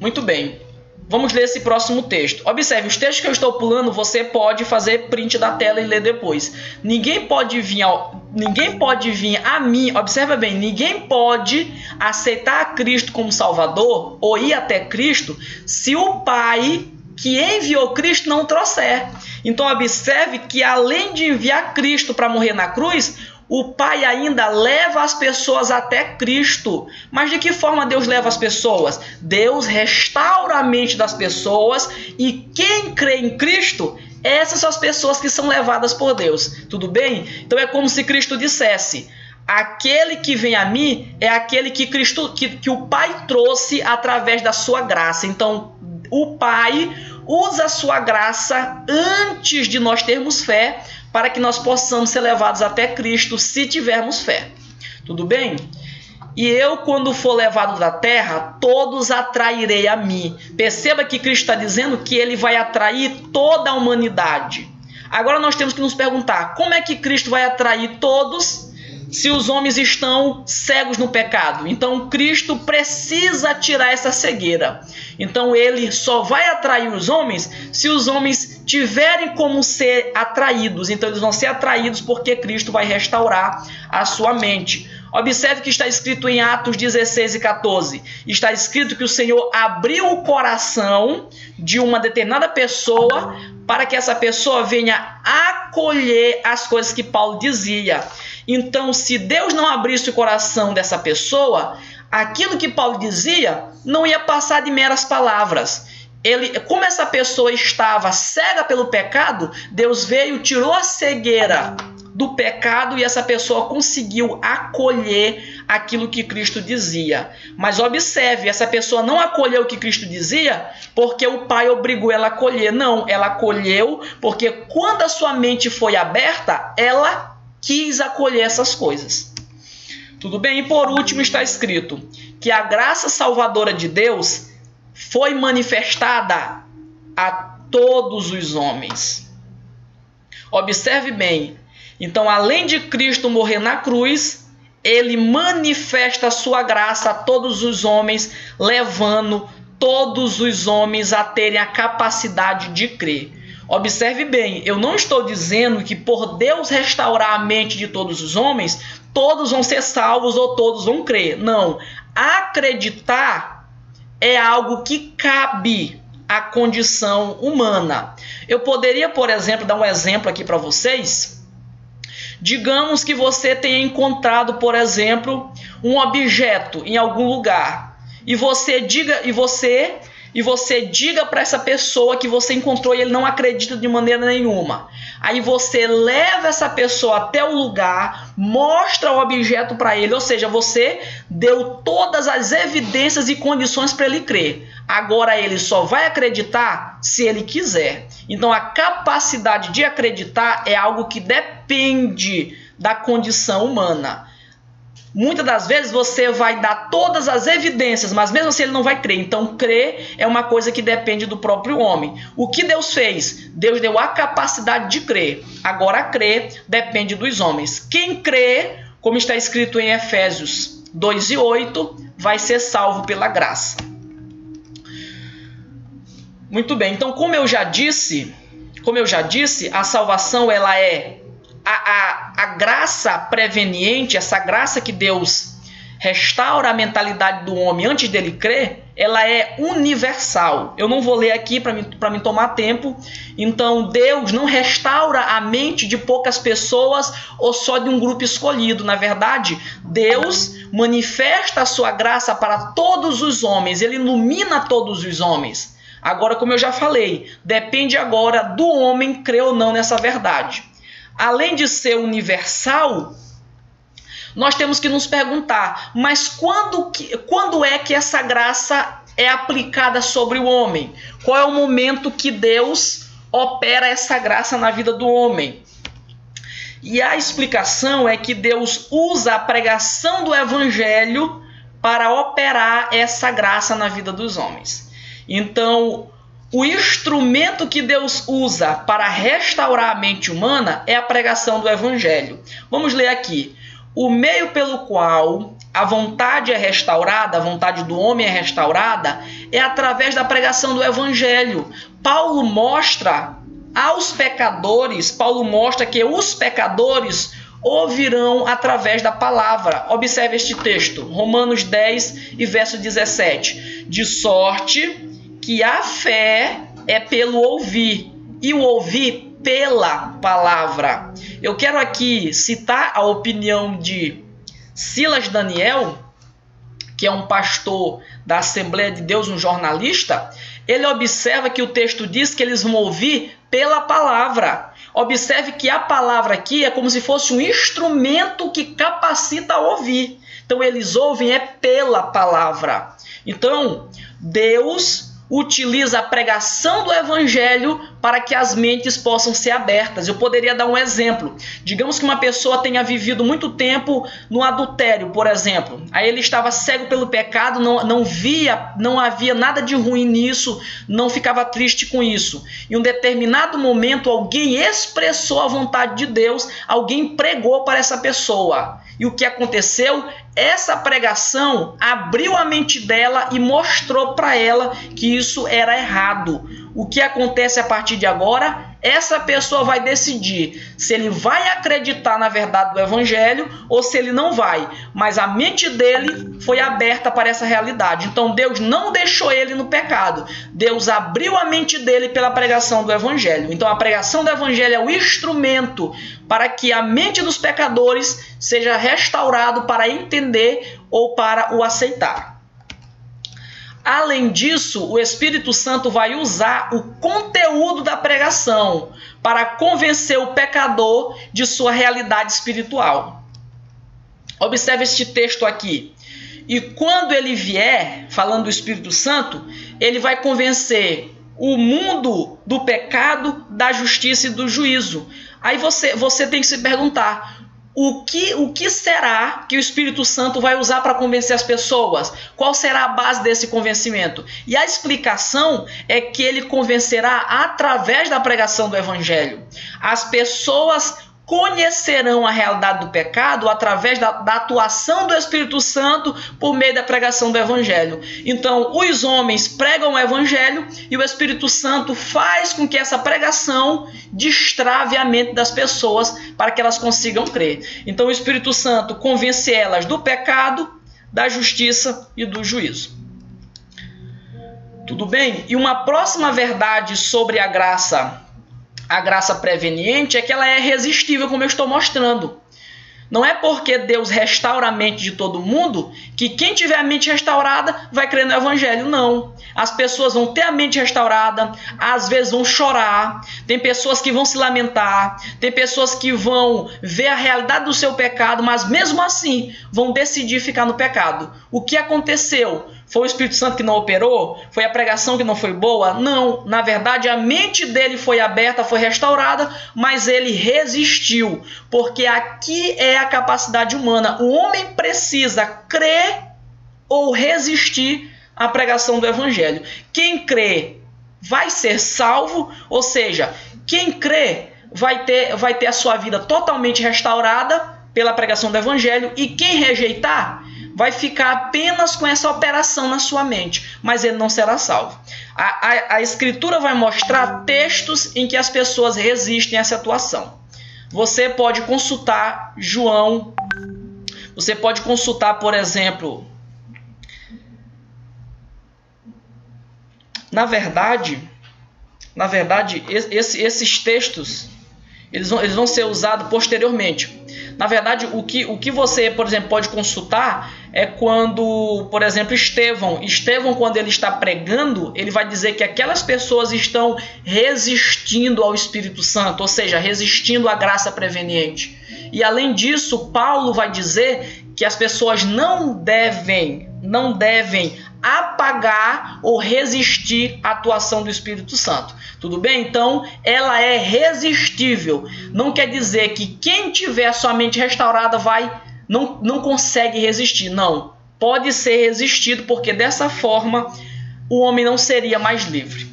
Muito bem. Vamos ler esse próximo texto. Observe, os textos que eu estou pulando, você pode fazer print da tela e ler depois. Ninguém pode vir a mim, observa bem, ninguém pode aceitar a Cristo como Salvador ou ir até Cristo se o Pai que enviou Cristo não trouxer. Então observe que além de enviar Cristo para morrer na cruz, o Pai ainda leva as pessoas até Cristo. Mas de que forma Deus leva as pessoas? Deus restaura a mente das pessoas e quem crê em Cristo, essas são as pessoas que são levadas por Deus. Tudo bem? Então é como se Cristo dissesse: aquele que vem a mim é aquele que o Pai trouxe através da sua graça. Então o Pai usa a sua graça antes de nós termos fé, para que nós possamos ser levados até Cristo se tivermos fé. Tudo bem? E eu, quando for levado da terra, todos atrairei a mim. Perceba que Cristo está dizendo que ele vai atrair toda a humanidade. Agora nós temos que nos perguntar, como é que Cristo vai atrair todos se os homens estão cegos no pecado? Então Cristo precisa tirar essa cegueira. Então ele só vai atrair os homens se os homens tiverem como ser atraídos. Então eles vão ser atraídos porque Cristo vai restaurar a sua mente. Observe que está escrito em Atos 16:14. Está escrito que o Senhor abriu o coração de uma determinada pessoa para que essa pessoa venha acolher as coisas que Paulo dizia. Então, se Deus não abrisse o coração dessa pessoa, aquilo que Paulo dizia não ia passar de meras palavras. Como essa pessoa estava cega pelo pecado, Deus veio, tirou a cegueira do pecado e essa pessoa conseguiu acolher aquilo que Cristo dizia. Mas observe, essa pessoa não acolheu o que Cristo dizia porque o Pai obrigou ela a acolher. Não, ela acolheu porque quando a sua mente foi aberta, ela quis acolher essas coisas. Tudo bem? E por último está escrito que a graça salvadora de Deus foi manifestada a todos os homens. Observe bem. Então, além de Cristo morrer na cruz, ele manifesta a sua graça a todos os homens, levando todos os homens a terem a capacidade de crer. Observe bem, eu não estou dizendo que por Deus restaurar a mente de todos os homens, todos vão ser salvos ou todos vão crer. Não, acreditar é algo que cabe à condição humana. Eu poderia, por exemplo, dar um exemplo aqui para vocês. Digamos que você tenha encontrado, por exemplo, um objeto em algum lugar e você diga para essa pessoa que você encontrou e ele não acredita de maneira nenhuma. Aí você leva essa pessoa até o lugar, mostra o objeto para ele, ou seja, você deu todas as evidências e condições para ele crer. Agora ele só vai acreditar se ele quiser. Então a capacidade de acreditar é algo que depende da condição humana. Muitas das vezes você vai dar todas as evidências, mas mesmo assim ele não vai crer. Então crer é uma coisa que depende do próprio homem. O que Deus fez? Deus deu a capacidade de crer. Agora crer depende dos homens. Quem crê, como está escrito em Efésios 2:8, vai ser salvo pela graça. Muito bem, então como eu já disse, a salvação ela é a graça preveniente, essa graça que Deus restaura a mentalidade do homem antes dele crer, ela é universal. Eu não vou ler aqui para me tomar tempo. Então Deus não restaura a mente de poucas pessoas ou só de um grupo escolhido. Na verdade, Deus manifesta a sua graça para todos os homens. Ele ilumina todos os homens. Agora, como eu já falei, depende agora do homem crer ou não nessa verdade. Além de ser universal, nós temos que nos perguntar, mas quando é que essa graça é aplicada sobre o homem? Qual é o momento que Deus opera essa graça na vida do homem? E a explicação é que Deus usa a pregação do Evangelho para operar essa graça na vida dos homens. Então, o instrumento que Deus usa para restaurar a mente humana é a pregação do Evangelho. Vamos ler aqui. O meio pelo qual a vontade é restaurada, a vontade do homem é restaurada, é através da pregação do Evangelho. Paulo mostra que os pecadores ouvirão através da palavra. Observe este texto, Romanos 10 e verso 17. De sorte que a fé é pelo ouvir, e o ouvir pela palavra. Eu quero aqui citar a opinião de Silas Daniel, que é um pastor da Assembleia de Deus, um jornalista. Ele observa que o texto diz que eles vão ouvir pela palavra. Observe que a palavra aqui é como se fosse um instrumento que capacita a ouvir. Então eles ouvem pela palavra. Então Deus utiliza a pregação do Evangelho para que as mentes possam ser abertas. Eu poderia dar um exemplo. Digamos que uma pessoa tenha vivido muito tempo no adultério, por exemplo. Aí ele estava cego pelo pecado, não havia nada de ruim nisso, não ficava triste com isso. Em um determinado momento, alguém expressou a vontade de Deus, alguém pregou para essa pessoa. E o que aconteceu? Essa pregação abriu a mente dela e mostrou para ela que isso era errado. O que acontece a partir de agora? Essa pessoa vai decidir se ele vai acreditar na verdade do Evangelho ou se ele não vai. Mas a mente dele foi aberta para essa realidade. Então Deus não deixou ele no pecado. Deus abriu a mente dele pela pregação do Evangelho. Então a pregação do Evangelho é o instrumento para que a mente dos pecadores seja restaurado para entender ou para o aceitar. Além disso, o Espírito Santo vai usar o conteúdo da pregação para convencer o pecador de sua realidade espiritual. Observe este texto aqui. E quando ele vier, falando do Espírito Santo, ele vai convencer o mundo do pecado, da justiça e do juízo. Aí você tem que se perguntar, o que será que o Espírito Santo vai usar para convencer as pessoas? Qual será a base desse convencimento? E a explicação é que ele convencerá através da pregação do Evangelho. As pessoas conhecerão a realidade do pecado através da atuação do Espírito Santo por meio da pregação do Evangelho. Então, os homens pregam o Evangelho e o Espírito Santo faz com que essa pregação destrave a mente das pessoas para que elas consigam crer. Então, o Espírito Santo convence elas do pecado, da justiça e do juízo. Tudo bem? E uma próxima verdade sobre a graça preveniente é que ela é irresistível, como eu estou mostrando. Não é porque Deus restaura a mente de todo mundo que quem tiver a mente restaurada vai crer no Evangelho. Não. As pessoas vão ter a mente restaurada, às vezes vão chorar, tem pessoas que vão se lamentar, tem pessoas que vão ver a realidade do seu pecado, mas mesmo assim vão decidir ficar no pecado. O que aconteceu? Foi o Espírito Santo que não operou? Foi a pregação que não foi boa? Não, na verdade a mente dele foi aberta, foi restaurada, mas ele resistiu, porque aqui é a capacidade humana. O homem precisa crer ou resistir à pregação do Evangelho. Quem crê vai ser salvo, ou seja, quem crê vai ter a sua vida totalmente restaurada pela pregação do Evangelho, e quem rejeitar vai ficar apenas com essa operação na sua mente, mas ele não será salvo. A Escritura vai mostrar textos em que as pessoas resistem a essa atuação. Você pode consultar João, você pode consultar, por exemplo, na verdade, esses textos eles vão ser usados posteriormente. Na verdade, o que você, por exemplo, pode consultar é quando, por exemplo, Estevão, quando ele está pregando, ele vai dizer que aquelas pessoas estão resistindo ao Espírito Santo, ou seja, resistindo à graça preveniente. E além disso, Paulo vai dizer que as pessoas não devem apagar ou resistir à atuação do Espírito Santo. Tudo bem? Então, ela é resistível. Não quer dizer que quem tiver a sua mente restaurada não consegue resistir. Não. Pode ser resistido, porque dessa forma o homem não seria mais livre.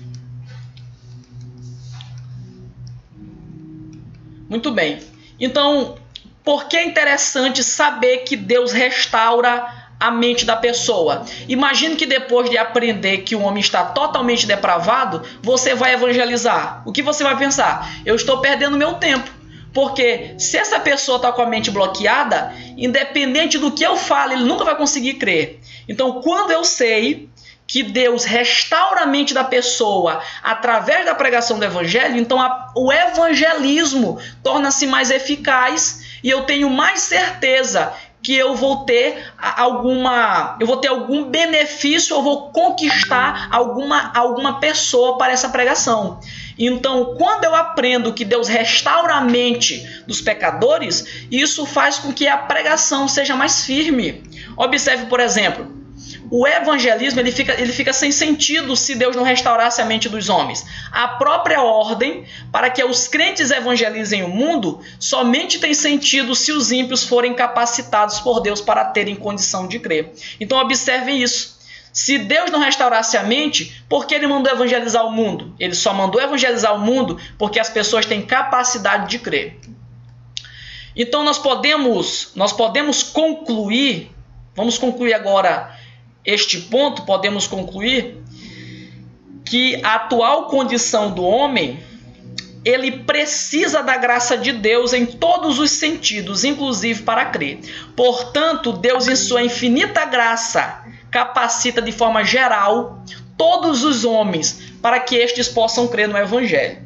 Muito bem. Então, por que é interessante saber que Deus restaura a mente da pessoa? Imagine que depois de aprender que o homem está totalmente depravado, você vai evangelizar. O que você vai pensar? Eu estou perdendo meu tempo. Porque se essa pessoa está com a mente bloqueada, independente do que eu fale, ele nunca vai conseguir crer. Então, quando eu sei que Deus restaura a mente da pessoa através da pregação do Evangelho, então o evangelismo torna-se mais eficaz e eu tenho mais certeza que eu vou ter algum benefício, eu vou conquistar alguma pessoa para essa pregação. Então, quando eu aprendo que Deus restaura a mente dos pecadores, isso faz com que a pregação seja mais firme. Observe, por exemplo, o evangelismo ele fica sem sentido se Deus não restaurasse a mente dos homens. A própria ordem para que os crentes evangelizem o mundo somente tem sentido se os ímpios forem capacitados por Deus para terem condição de crer. Então observem isso. Se Deus não restaurasse a mente, por que ele mandou evangelizar o mundo? Ele só mandou evangelizar o mundo porque as pessoas têm capacidade de crer. Então nós podemos concluir, vamos concluir agora este ponto, podemos concluir que a atual condição do homem, ele precisa da graça de Deus em todos os sentidos, inclusive para crer. Portanto, Deus em sua infinita graça capacita de forma geral todos os homens para que estes possam crer no Evangelho.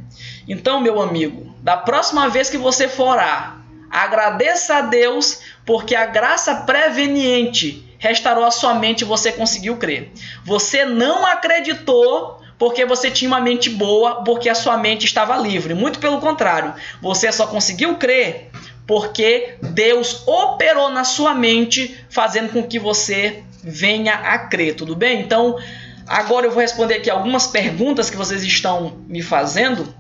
Então, meu amigo, da próxima vez que você for orar, agradeça a Deus porque a graça preveniente restaurou a sua mente e você conseguiu crer. Você não acreditou porque você tinha uma mente boa, porque a sua mente estava livre. Muito pelo contrário, você só conseguiu crer porque Deus operou na sua mente, fazendo com que você venha a crer. Tudo bem? Então, agora eu vou responder aqui algumas perguntas que vocês estão me fazendo.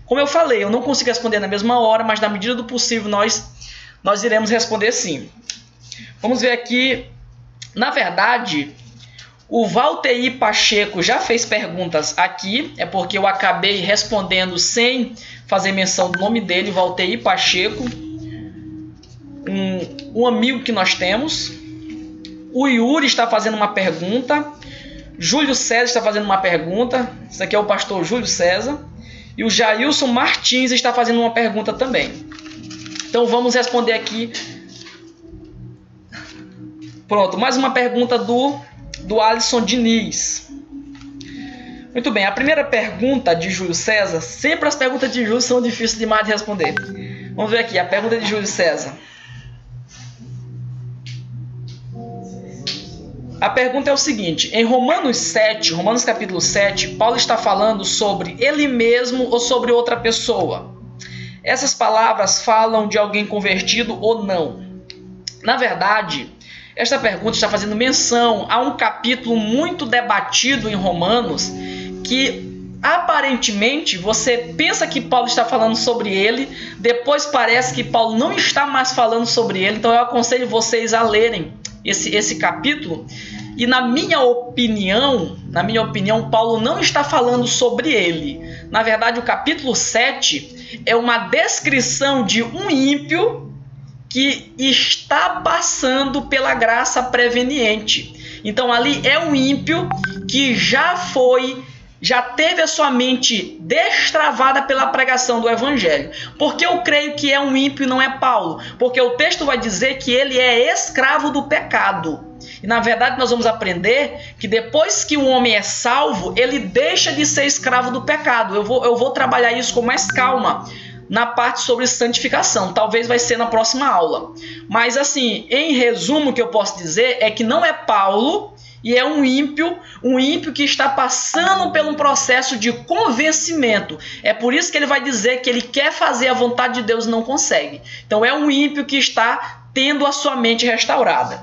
Como eu falei, eu não consigo responder na mesma hora, mas na medida do possível nós iremos responder sim. Vamos ver aqui. Na verdade, o Valteir Pacheco já fez perguntas aqui, é porque eu acabei respondendo sem fazer menção do nome dele, Valteir Pacheco, um amigo que nós temos. O Yuri está fazendo uma pergunta, Júlio César está fazendo uma pergunta, esse aqui é o pastor Júlio César, e o Jailson Martins está fazendo uma pergunta também. Então vamos responder aqui. Pronto, mais uma pergunta do Alisson Diniz. Muito bem, a primeira pergunta de Júlio César, sempre as perguntas de Júlio são difíceis demais de responder. Vamos ver aqui, a pergunta de Júlio César. A pergunta é o seguinte: em Romanos capítulo 7, Paulo está falando sobre ele mesmo ou sobre outra pessoa. Essas palavras falam de alguém convertido ou não? Na verdade, Esta pergunta está fazendo menção a um capítulo muito debatido em Romanos, que aparentemente você pensa que Paulo está falando sobre ele, depois parece que Paulo não está mais falando sobre ele. Então eu aconselho vocês a lerem esse capítulo. E na minha opinião, Paulo não está falando sobre ele. Na verdade, o capítulo 7 é uma descrição de um ímpio que está passando pela graça preveniente. Então ali é um ímpio que já teve a sua mente destravada pela pregação do evangelho. Porque eu creio que é um ímpio e não é Paulo? Porque o texto vai dizer que ele é escravo do pecado. E na verdade nós vamos aprender que depois que o homem é salvo, ele deixa de ser escravo do pecado. Eu vou trabalhar isso com mais calma na parte sobre santificação. Talvez vai ser na próxima aula. Mas assim, em resumo, o que eu posso dizer é que não é Paulo e é um ímpio que está passando por um processo de convencimento. É por isso que ele vai dizer que ele quer fazer a vontade de Deus e não consegue. Então é um ímpio que está tendo a sua mente restaurada.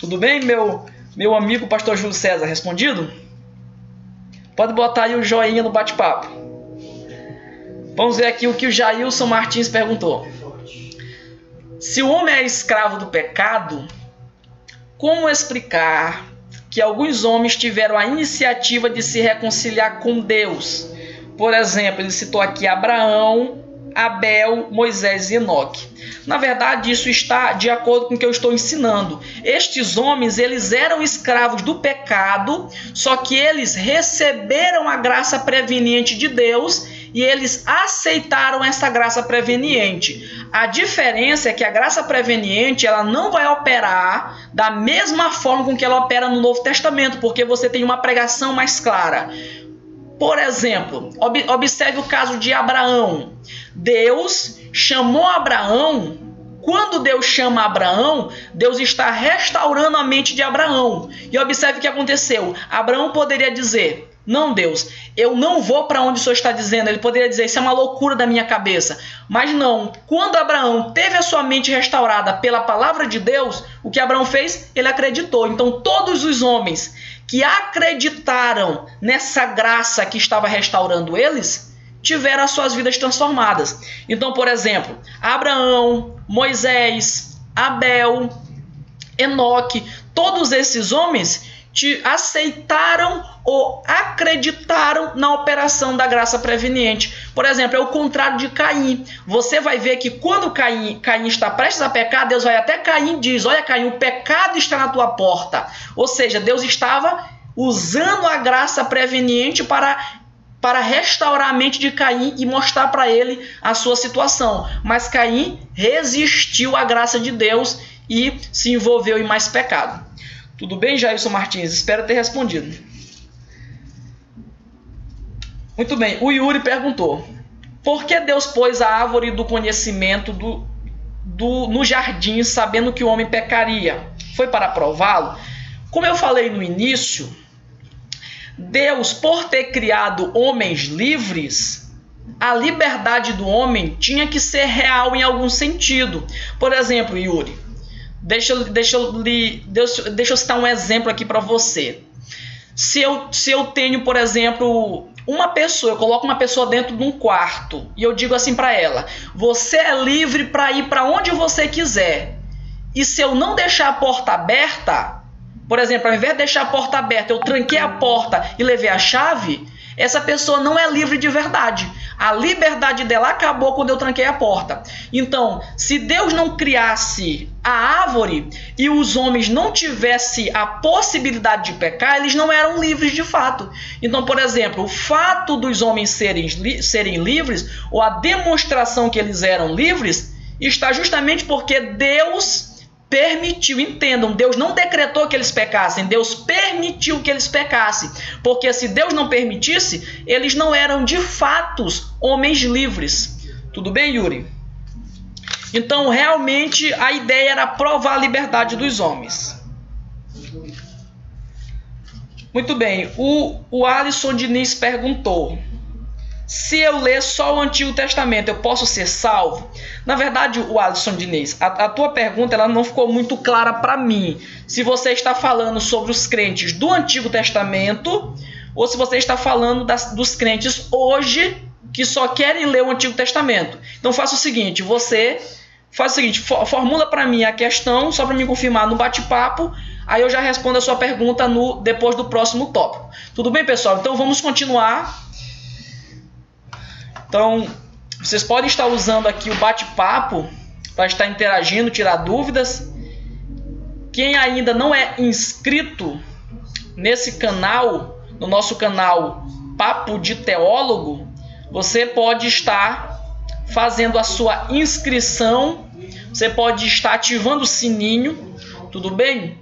Tudo bem, meu amigo pastor Júlio César? Respondido? Pode botar aí o joinha no bate-papo. Vamos ver aqui o que o Jailson Martins perguntou. Se o homem é escravo do pecado, como explicar que alguns homens tiveram a iniciativa de se reconciliar com Deus? Por exemplo, ele citou aqui Abraão, Abel, Moisés e Enoque. Na verdade, isso está de acordo com o que eu estou ensinando. Estes homens, eles eram escravos do pecado, só que eles receberam a graça preveniente de Deus e eles aceitaram essa graça preveniente. A diferença é que a graça preveniente ela não vai operar da mesma forma com que ela opera no Novo Testamento, porque você tem uma pregação mais clara. Por exemplo, observe o caso de Abraão. Deus chamou Abraão. Quando Deus chama Abraão, Deus está restaurando a mente de Abraão. E observe o que aconteceu. Abraão poderia dizer: não, Deus, eu não vou para onde o Senhor está dizendo. Ele poderia dizer: isso é uma loucura da minha cabeça. Mas não, quando Abraão teve a sua mente restaurada pela palavra de Deus, o que Abraão fez? Ele acreditou. Então todos os homens que acreditaram nessa graça que estava restaurando eles, tiveram as suas vidas transformadas. Então, por exemplo, Abraão, Moisés, Abel, Enoque, todos esses homens aceitaram ou acreditaram na operação da graça preveniente. Por exemplo, é o contrário de Caim. Você vai ver que quando Caim está prestes a pecar, Deus vai até Caim e diz: olha, Caim, o pecado está na tua porta. Ou seja, Deus estava usando a graça preveniente para restaurar a mente de Caim e mostrar para ele a sua situação. Mas Caim resistiu à graça de Deus e se envolveu em mais pecado. Tudo bem, Jailson Martins? Espero ter respondido. Muito bem, o Yuri perguntou: por que Deus pôs a árvore do conhecimento no jardim, sabendo que o homem pecaria? Foi para prová-lo? Como eu falei no início, Deus, por ter criado homens livres, a liberdade do homem tinha que ser real em algum sentido. Por exemplo, Yuri, deixa eu citar um exemplo aqui para você. Se eu tenho, por exemplo, uma pessoa, eu coloco uma pessoa dentro de um quarto e eu digo assim para ela: você é livre para ir para onde você quiser. E se eu não deixar a porta aberta, por exemplo, ao invés de deixar a porta aberta, eu tranquei a porta e levei a chave, essa pessoa não é livre de verdade. A liberdade dela acabou quando eu tranquei a porta. Então, se Deus não criasse a árvore e os homens não tivessem a possibilidade de pecar, eles não eram livres de fato. Então, por exemplo, o fato dos homens serem livres, ou a demonstração que eles eram livres, está justamente porque Deus permitiu. Entendam, Deus não decretou que eles pecassem, Deus permitiu que eles pecassem, porque se Deus não permitisse, eles não eram de fato homens livres. Tudo bem, Yuri? Então, realmente, a ideia era provar a liberdade dos homens. Muito bem, o Alisson Diniz perguntou: se eu ler só o Antigo Testamento, eu posso ser salvo? Na verdade, o Alisson Diniz, a tua pergunta ela não ficou muito clara para mim. Se você está falando sobre os crentes do Antigo Testamento ou se você está falando dos crentes hoje que só querem ler o Antigo Testamento. Então faça o seguinte, formula para mim a questão, só para me confirmar no bate-papo, aí eu já respondo a sua pergunta depois do próximo tópico. Tudo bem, pessoal? Então vamos continuar. Então, vocês podem estar usando aqui o bate-papo para estar interagindo, tirar dúvidas. Quem ainda não é inscrito nesse canal, no nosso canal Papo de Teólogo, você pode estar fazendo a sua inscrição, você pode estar ativando o sininho, tudo bem?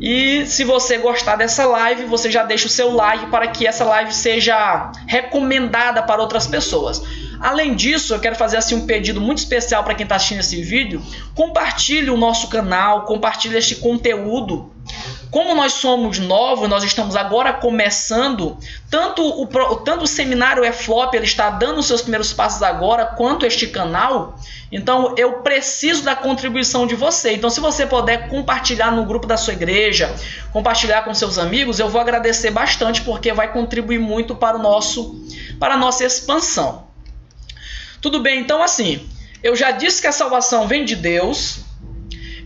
E se você gostar dessa live, você já deixa o seu like para que essa live seja recomendada para outras pessoas. Além disso, eu quero fazer assim um pedido muito especial para quem está assistindo esse vídeo. Compartilhe o nosso canal, compartilhe este conteúdo. Como nós somos novos, nós estamos agora começando, tanto o seminário EFLOP, ele está dando os seus primeiros passos agora, quanto este canal. Então eu preciso da contribuição de você. Então se você puder compartilhar no grupo da sua igreja, compartilhar com seus amigos, eu vou agradecer bastante, porque vai contribuir muito para a nossa expansão. Tudo bem, então assim, eu já disse que a salvação vem de Deus,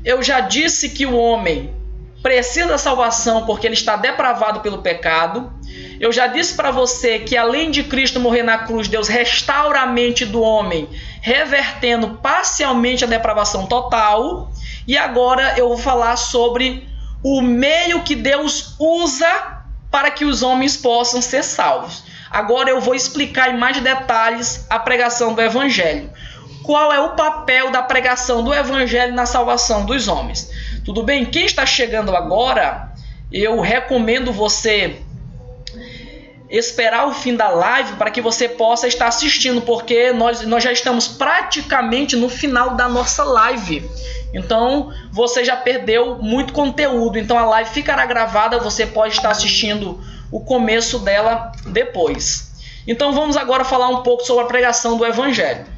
eu já disse que o homem precisa da salvação porque ele está depravado pelo pecado. Eu já disse para você que além de Cristo morrer na cruz, Deus restaura a mente do homem, revertendo parcialmente a depravação total. E agora eu vou falar sobre o meio que Deus usa para que os homens possam ser salvos. Agora eu vou explicar em mais detalhes a pregação do Evangelho. Qual é o papel da pregação do Evangelho na salvação dos homens? Tudo bem? Quem está chegando agora, eu recomendo você esperar o fim da live para que você possa estar assistindo, porque nós já estamos praticamente no final da nossa live. Então, você já perdeu muito conteúdo. Então, a live ficará gravada, você pode estar assistindo o começo dela depois. Então, vamos agora falar um pouco sobre a pregação do Evangelho.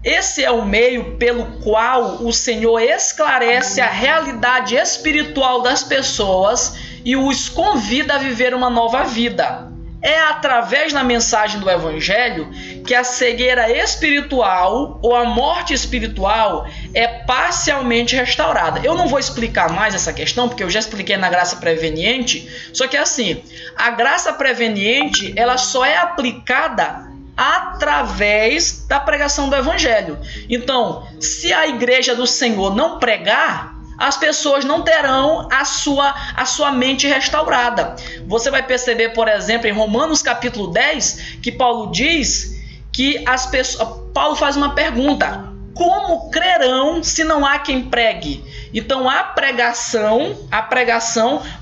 Esse é o meio pelo qual o Senhor esclarece a realidade espiritual das pessoas e os convida a viver uma nova vida. É através da mensagem do Evangelho que a cegueira espiritual ou a morte espiritual é parcialmente restaurada. Eu não vou explicar mais essa questão, porque eu já expliquei na graça preveniente, só que assim, a graça preveniente ela só é aplicada através da pregação do Evangelho. Então, se a igreja do Senhor não pregar, as pessoas não terão a sua mente restaurada. Você vai perceber, por exemplo, em Romanos capítulo 10, que Paulo diz que Paulo faz uma pergunta: como crerão se não há quem pregue? Então a pregação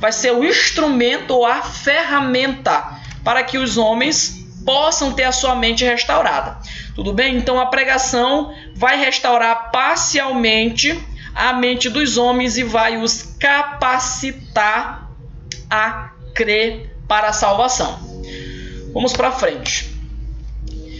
vai ser o instrumento ou a ferramenta para que os homens possam ter a sua mente restaurada. Tudo bem? Então a pregação vai restaurar parcialmente a mente dos homens e vai os capacitar a crer para a salvação. Vamos para frente.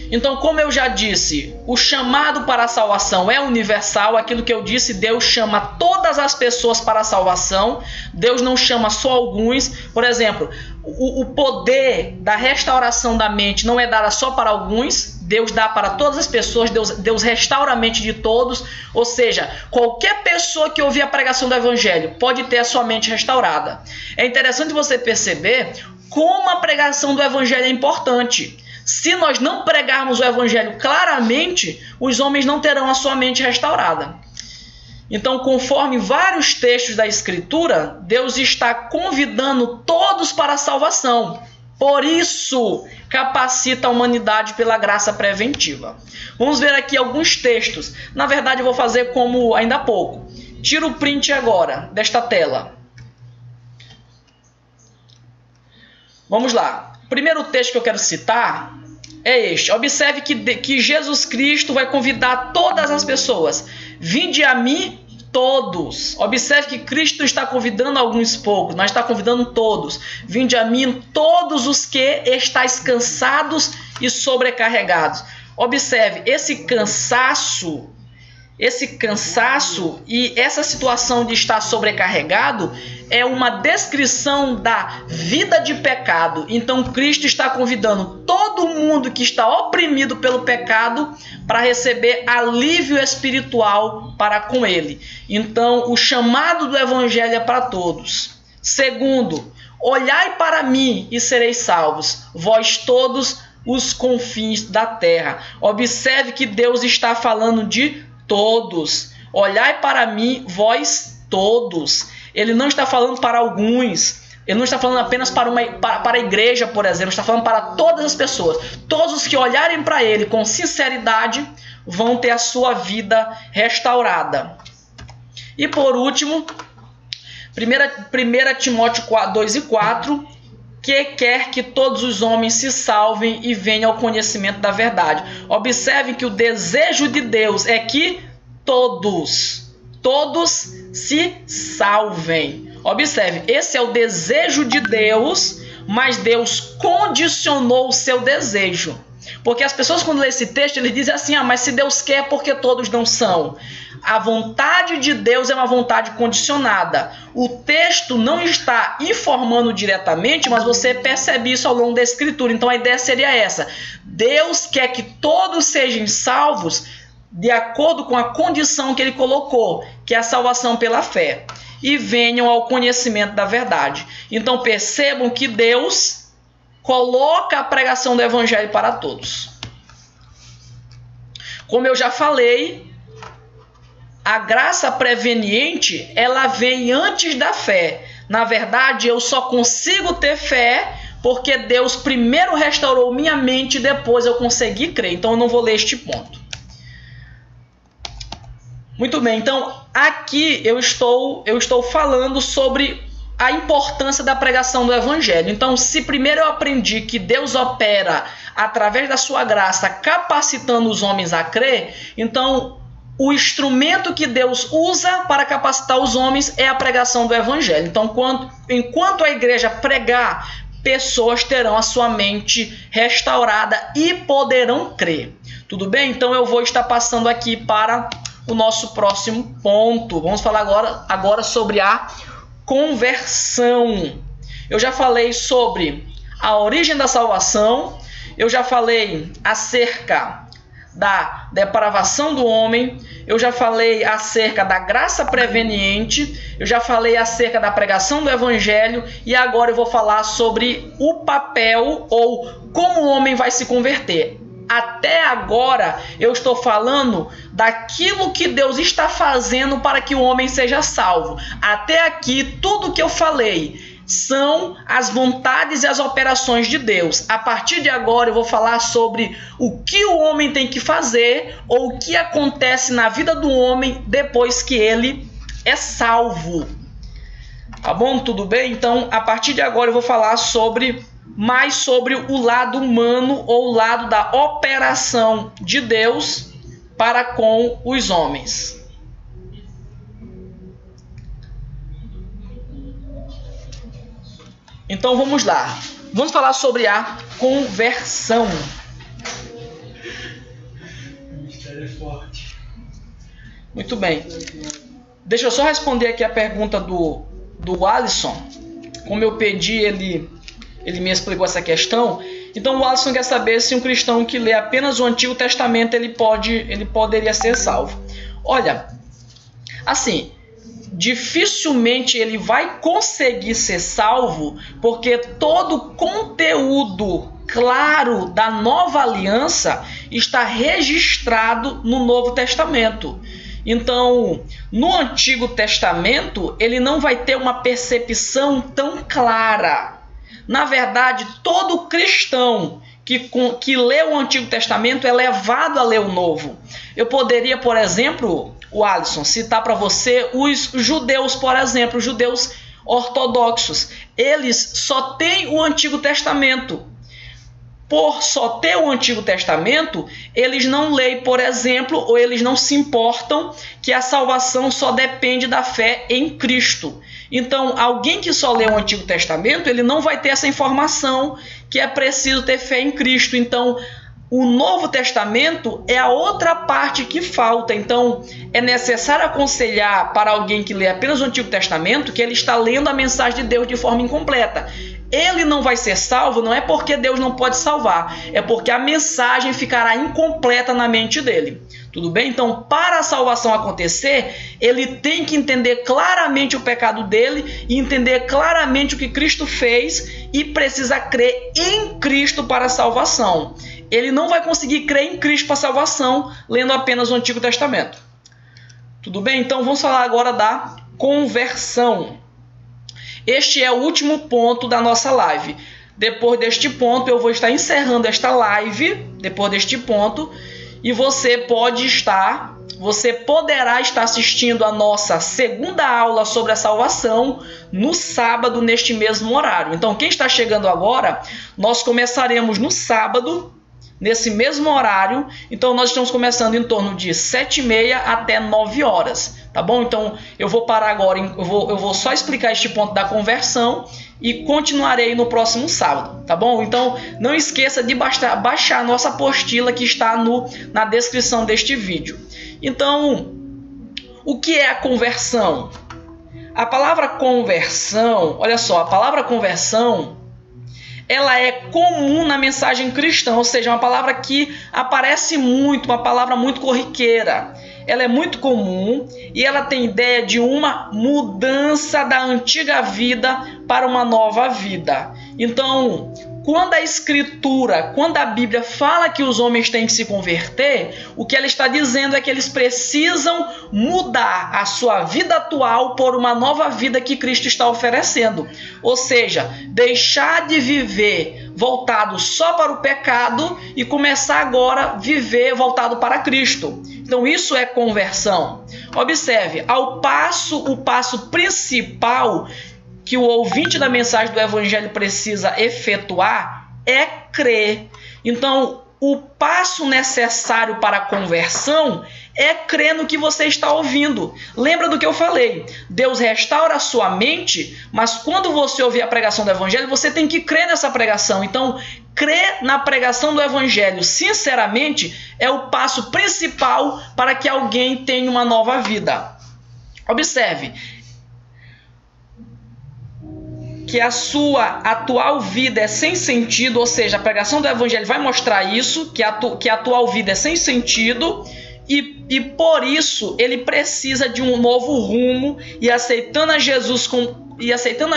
Então, como eu já disse, o chamado para a salvação é universal. Aquilo que eu disse, Deus chama todas as pessoas para a salvação. Deus não chama só alguns. Por exemplo, o poder da restauração da mente não é dada só para alguns. Deus dá para todas as pessoas. Deus restaura a mente de todos. Ou seja, qualquer pessoa que ouvir a pregação do Evangelho pode ter a sua mente restaurada. É interessante você perceber como a pregação do Evangelho é importante. Se nós não pregarmos o Evangelho claramente, os homens não terão a sua mente restaurada. Então, conforme vários textos da Escritura, Deus está convidando todos para a salvação. Por isso, capacita a humanidade pela graça preventiva. Vamos ver aqui alguns textos. Na verdade, eu vou fazer como ainda há pouco. Tira o print agora desta tela. Vamos lá. O primeiro texto que eu quero citar é este. Observe que Jesus Cristo vai convidar todas as pessoas. Vinde a mim todos. Observe que Cristo está convidando alguns poucos, mas está convidando todos. Vinde a mim todos os que estáis cansados e sobrecarregados. Observe, esse cansaço e essa situação de estar sobrecarregado é uma descrição da vida de pecado. Então Cristo está convidando todo mundo que está oprimido pelo pecado para receber alívio espiritual para com ele. Então o chamado do evangelho é para todos. Segundo, olhai para mim e sereis salvos, vós todos os confins da terra. Observe que Deus está falando de todos. Olhai para mim, vós todos. Ele não está falando para alguns. Ele não está falando apenas para a igreja, por exemplo. Está falando para todas as pessoas. Todos os que olharem para ele com sinceridade vão ter a sua vida restaurada. E por último, 1 Timóteo 2:4, que quer que todos os homens se salvem e venham ao conhecimento da verdade. Observe que o desejo de Deus é que todos se salvem. Observe, esse é o desejo de Deus, mas Deus condicionou o seu desejo. Porque as pessoas, quando lêem esse texto, eles dizem assim: mas se Deus quer, por que todos não são? A vontade de Deus é uma vontade condicionada. O texto não está informando diretamente, mas você percebe isso ao longo da Escritura. Então a ideia seria essa: Deus quer que todos sejam salvos de acordo com a condição que ele colocou, que é a salvação pela fé, e venham ao conhecimento da verdade. Então percebam que Deus coloca a pregação do evangelho para todos. Como eu já falei, a graça preveniente, ela vem antes da fé. Na verdade, eu só consigo ter fé porque Deus primeiro restaurou minha mente e depois eu consegui crer. Então eu não vou ler este ponto. Muito bem, então aqui eu estou falando sobre a importância da pregação do evangelho. Então, se primeiro eu aprendi que Deus opera através da sua graça, capacitando os homens a crer, então o instrumento que Deus usa para capacitar os homens é a pregação do evangelho. Então, enquanto a igreja pregar, pessoas terão a sua mente restaurada e poderão crer. Tudo bem? Então eu vou estar passando aqui para o nosso próximo ponto. Vamos falar agora sobre a conversão. Eu já falei sobre a origem da salvação, eu já falei acerca da depravação do homem, eu já falei acerca da graça preveniente, eu já falei acerca da pregação do evangelho e agora eu vou falar sobre o papel ou como o homem vai se converter. Até agora eu estou falando daquilo que Deus está fazendo para que o homem seja salvo. Até aqui tudo que eu falei são as vontades e as operações de Deus. A partir de agora eu vou falar sobre o que o homem tem que fazer ou o que acontece na vida do homem depois que ele é salvo. Tá bom? Tudo bem? Então, a partir de agora eu vou falar mais sobre o lado humano ou o lado da operação de Deus para com os homens. Então vamos lá. Vamos falar sobre a conversão. O mistério é forte. Muito bem. Deixa eu só responder aqui a pergunta do Alisson. Como eu pedi, ele me explicou essa questão. Então o Alisson quer saber se um cristão que lê apenas o Antigo Testamento ele poderia ser salvo. Olha, assim, dificilmente ele vai conseguir ser salvo, porque todo o conteúdo claro da nova aliança está registrado no Novo Testamento. Então, no Antigo Testamento, ele não vai ter uma percepção tão clara. Na verdade, todo cristão que lê o Antigo Testamento é levado a ler o Novo. Eu poderia, por exemplo, o Alisson, citar para você os judeus, por exemplo, os judeus ortodoxos. Eles só têm o Antigo Testamento. por só ter o Antigo Testamento, eles não leem, por exemplo, ou eles não se importam que a salvação só depende da fé em Cristo. Então, alguém que só lê o Antigo Testamento, ele não vai ter essa informação que é preciso ter fé em Cristo. Então, o Novo Testamento é a outra parte que falta. Então, é necessário aconselhar para alguém que lê apenas o Antigo Testamento que ele está lendo a mensagem de Deus de forma incompleta. Ele não vai ser salvo não é porque Deus não pode salvar, é porque a mensagem ficará incompleta na mente dele. Tudo bem? Então, para a salvação acontecer, ele tem que entender claramente o pecado dele e entender claramente o que Cristo fez e precisa crer em Cristo para a salvação. Ele não vai conseguir crer em Cristo para a salvação lendo apenas o Antigo Testamento. Tudo bem? Então, vamos falar agora da conversão. Este é o último ponto da nossa live. Depois deste ponto, eu vou estar encerrando esta live, depois deste ponto, e você poderá estar assistindo a nossa segunda aula sobre a salvação no sábado, neste mesmo horário. Então, quem está chegando agora, nós começaremos no sábado, nesse mesmo horário. Então, nós estamos começando em torno de 7h30 até 9 horas. Tá bom? Então, eu vou parar agora, eu vou só explicar este ponto da conversão e continuarei no próximo sábado, tá bom? Então, não esqueça de baixar a nossa apostila que está na descrição deste vídeo. Então, o que é a conversão? A palavra conversão, olha só, a palavra conversão, ela é comum na mensagem cristã, ou seja, uma palavra que aparece muito, uma palavra muito corriqueira. Ela é muito comum e ela tem ideia de uma mudança da antiga vida para uma nova vida. Então, quando a Escritura, quando a Bíblia fala que os homens têm que se converter, o que ela está dizendo é que eles precisam mudar a sua vida atual por uma nova vida que Cristo está oferecendo. Ou seja, deixar de viver voltado só para o pecado e começar agora a viver voltado para Cristo. Então isso é conversão. Observe, o passo principal que o ouvinte da mensagem do Evangelho precisa efetuar é crer. Então, o passo necessário para a conversão é crer no que você está ouvindo. Lembra do que eu falei? Deus restaura a sua mente, mas quando você ouvir a pregação do Evangelho, você tem que crer nessa pregação. Então, crer na pregação do Evangelho, sinceramente, é o passo principal para que alguém tenha uma nova vida. Observe que a sua atual vida é sem sentido, ou seja, a pregação do Evangelho vai mostrar isso, que a atual vida é sem sentido, e por isso ele precisa de um novo rumo, e aceitando a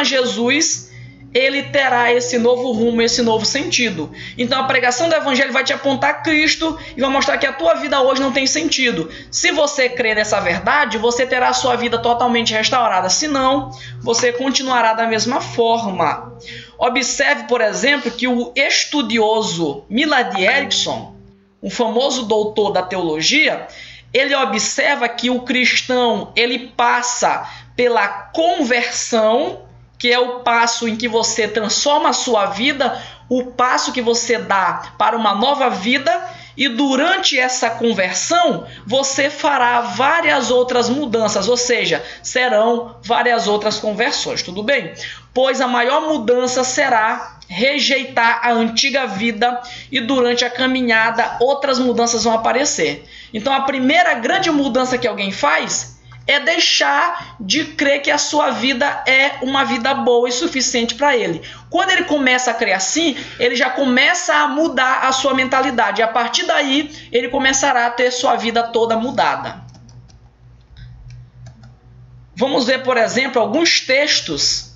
Jesus, ele terá esse novo rumo, esse novo sentido. Então a pregação do Evangelho vai te apontar a Cristo e vai mostrar que a tua vida hoje não tem sentido. Se você crer nessa verdade, você terá a sua vida totalmente restaurada. Se não, você continuará da mesma forma. Observe, por exemplo, que o estudioso Millard Erickson, um famoso doutor da teologia, ele observa que o cristão ele passa pela conversão, que é o passo em que você transforma a sua vida, o passo que você dá para uma nova vida, e durante essa conversão você fará várias outras mudanças, ou seja, serão várias outras conversões, tudo bem? Pois a maior mudança será rejeitar a antiga vida e durante a caminhada outras mudanças vão aparecer. Então a primeira grande mudança que alguém faz é deixar de crer que a sua vida é uma vida boa e suficiente para ele. Quando ele começa a crer assim, ele já começa a mudar a sua mentalidade. E a partir daí, ele começará a ter sua vida toda mudada. Vamos ver, por exemplo, alguns textos.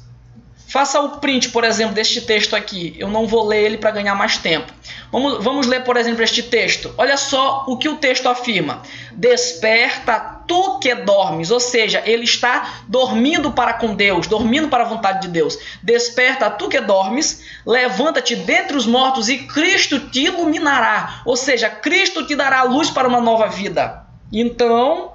Faça o print, por exemplo, deste texto aqui. Eu não vou ler ele para ganhar mais tempo. Vamos ler, por exemplo, este texto. Olha só o que o texto afirma. Desperta tu que dormes. Ou seja, ele está dormindo para com Deus, dormindo para a vontade de Deus. Desperta tu que dormes, levanta-te dentre os mortos e Cristo te iluminará. Ou seja, Cristo te dará luz para uma nova vida. Então,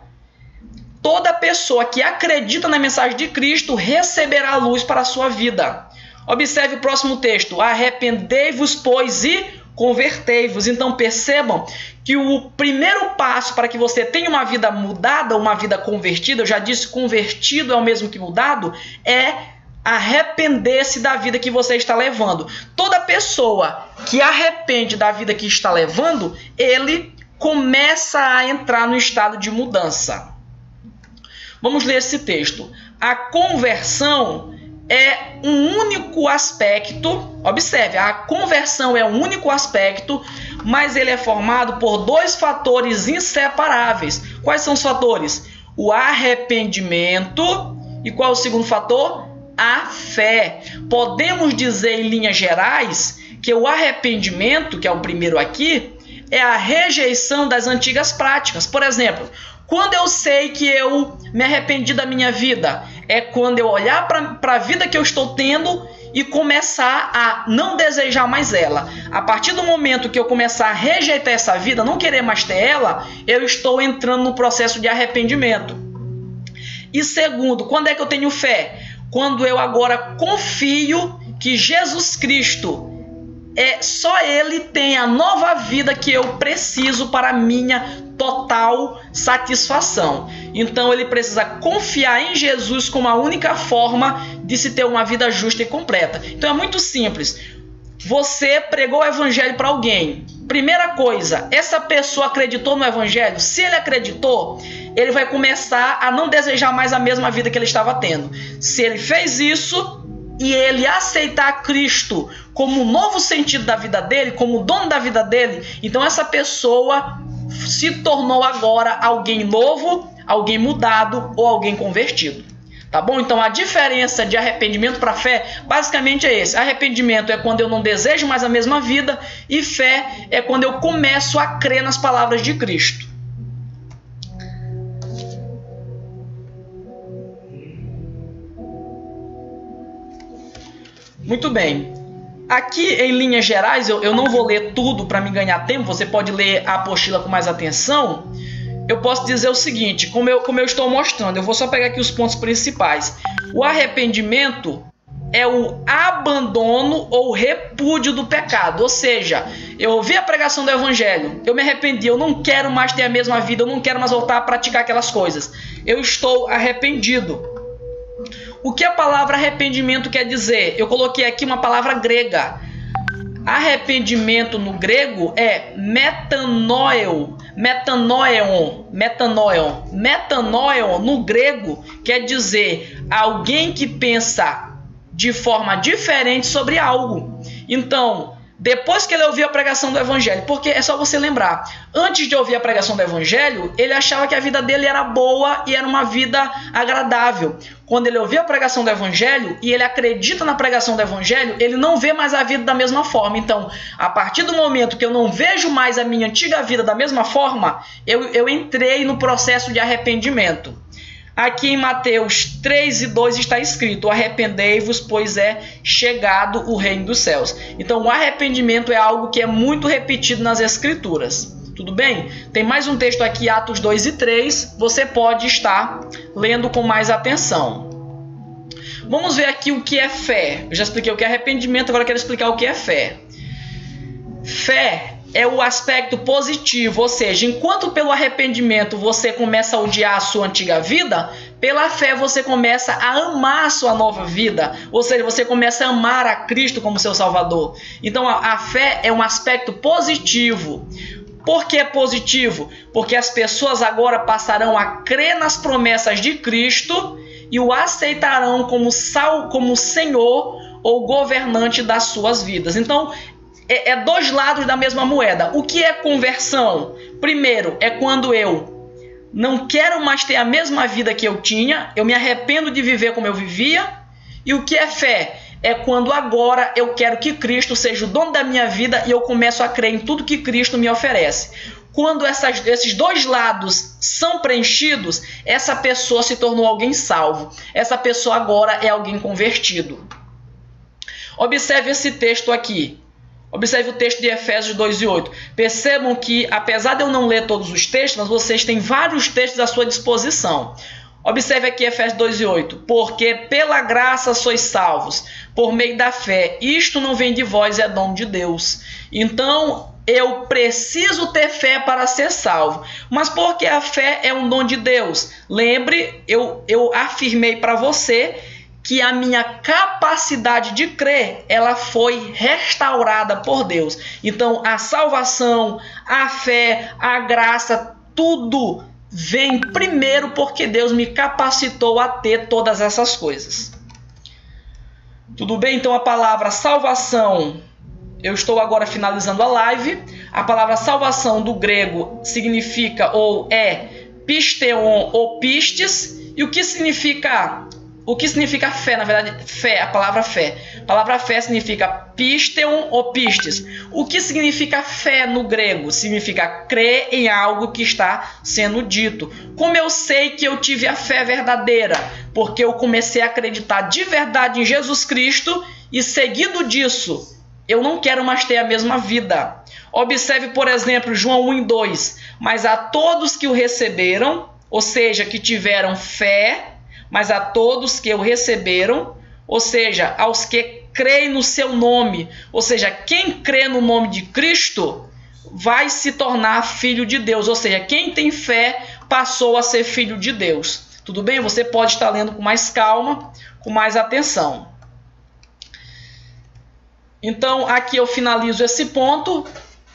toda pessoa que acredita na mensagem de Cristo receberá luz para a sua vida. Observe o próximo texto. Arrependei-vos, pois, e convertei-vos. Então percebam que o primeiro passo para que você tenha uma vida mudada, uma vida convertida, eu já disse, convertido é o mesmo que mudado, é arrepender-se da vida que você está levando. Toda pessoa que arrepende da vida que está levando, ele começa a entrar no estado de mudança. Vamos ler esse texto. A conversão é um único aspecto, observe, a conversão é um único aspecto, mas ele é formado por dois fatores inseparáveis. Quais são os fatores? O arrependimento e qual é o segundo fator? A fé. Podemos dizer em linhas gerais que o arrependimento, que é o primeiro aqui, é a rejeição das antigas práticas. Por exemplo, quando eu sei que eu me arrependi da minha vida, é quando eu olhar para a vida que eu estou tendo e começar a não desejar mais ela. A partir do momento que eu começar a rejeitar essa vida, não querer mais ter ela, eu estou entrando no processo de arrependimento. E segundo, quando é que eu tenho fé? Quando eu agora confio que Jesus Cristo, só Ele tem a nova vida que eu preciso para a minha total satisfação. Então ele precisa confiar em Jesus como a única forma de se ter uma vida justa e completa. Então é muito simples. Você pregou o evangelho para alguém. Primeira coisa, essa pessoa acreditou no evangelho? Se ele acreditou, ele vai começar a não desejar mais a mesma vida que ele estava tendo. Se ele fez isso e ele aceitar Cristo como o novo sentido da vida dele, como o dono da vida dele, então essa pessoa se tornou agora alguém novo, alguém mudado ou alguém convertido. Tá bom? Então a diferença de arrependimento para fé basicamente é esse. Arrependimento é quando eu não desejo mais a mesma vida e fé é quando eu começo a crer nas palavras de Cristo. Muito bem. Aqui, em linhas gerais, eu não vou ler tudo para me ganhar tempo. Você pode ler a apostila com mais atenção. Eu posso dizer o seguinte, como eu estou mostrando. Eu vou só pegar aqui os pontos principais. O arrependimento é o abandono ou repúdio do pecado. Ou seja, eu ouvi a pregação do evangelho, eu me arrependi, eu não quero mais ter a mesma vida, eu não quero mais voltar a praticar aquelas coisas. Eu estou arrependido. O que a palavra arrependimento quer dizer? Eu coloquei aqui uma palavra grega. Arrependimento no grego é metanoeo. Metanoeo no grego quer dizer alguém que pensa de forma diferente sobre algo. Então, depois que ele ouviu a pregação do evangelho, porque é só você lembrar, antes de ouvir a pregação do evangelho, ele achava que a vida dele era boa e era uma vida agradável. Quando ele ouviu a pregação do evangelho e ele acredita na pregação do evangelho, ele não vê mais a vida da mesma forma. Então, a partir do momento que eu não vejo mais a minha antiga vida da mesma forma, eu entrei no processo de arrependimento. Aqui em Mateus 3:2 está escrito: arrependei-vos, pois é chegado o reino dos céus. Então o arrependimento é algo que é muito repetido nas escrituras. Tudo bem? Tem mais um texto aqui, Atos 2:3. Você pode estar lendo com mais atenção. Vamos ver aqui o que é fé. Eu já expliquei o que é arrependimento, agora eu quero explicar o que é fé. Fé é o aspecto positivo, ou seja, enquanto pelo arrependimento você começa a odiar a sua antiga vida, pela fé você começa a amar a sua nova vida, ou seja, você começa a amar a Cristo como seu Salvador. Então a fé é um aspecto positivo. Por que positivo? Porque as pessoas agora passarão a crer nas promessas de Cristo e o aceitarão como Senhor ou governante das suas vidas. Então, é dois lados da mesma moeda. O que é conversão? Primeiro, é quando eu não quero mais ter a mesma vida que eu tinha, eu me arrependo de viver como eu vivia. E o que é fé? É quando agora eu quero que Cristo seja o dono da minha vida e eu começo a crer em tudo que Cristo me oferece. Quando esses dois lados são preenchidos, essa pessoa se tornou alguém salvo. Essa pessoa agora é alguém convertido. Observe esse texto aqui. Observe o texto de Efésios 2:8. Percebam que, apesar de eu não ler todos os textos, mas vocês têm vários textos à sua disposição. Observe aqui Efésios 2:8. Porque pela graça sois salvos, por meio da fé. Isto não vem de vós, é dom de Deus. Então, eu preciso ter fé para ser salvo. Mas porque a fé é um dom de Deus? Lembre, eu afirmei para você que a minha capacidade de crer, ela foi restaurada por Deus. Então, a salvação, a fé, a graça, tudo vem primeiro porque Deus me capacitou a ter todas essas coisas. Tudo bem? Então, a palavra salvação, eu estou agora finalizando a live. A palavra salvação do grego significa ou é pisteon ou pistes. E o que significa fé? Na verdade, fé, a palavra fé. A palavra fé significa pisteon ou pistes. O que significa fé no grego? Significa crer em algo que está sendo dito. Como eu sei que eu tive a fé verdadeira? Porque eu comecei a acreditar de verdade em Jesus Cristo e seguido disso, eu não quero mais ter a mesma vida. Observe, por exemplo, João 1:2. Mas a todos que o receberam, ou seja, que tiveram fé, mas a todos que o receberam, ou seja, aos que creem no seu nome, ou seja, quem crê no nome de Cristo vai se tornar filho de Deus, ou seja, quem tem fé passou a ser filho de Deus. Tudo bem? Você pode estar lendo com mais calma, com mais atenção. Então, aqui eu finalizo esse ponto.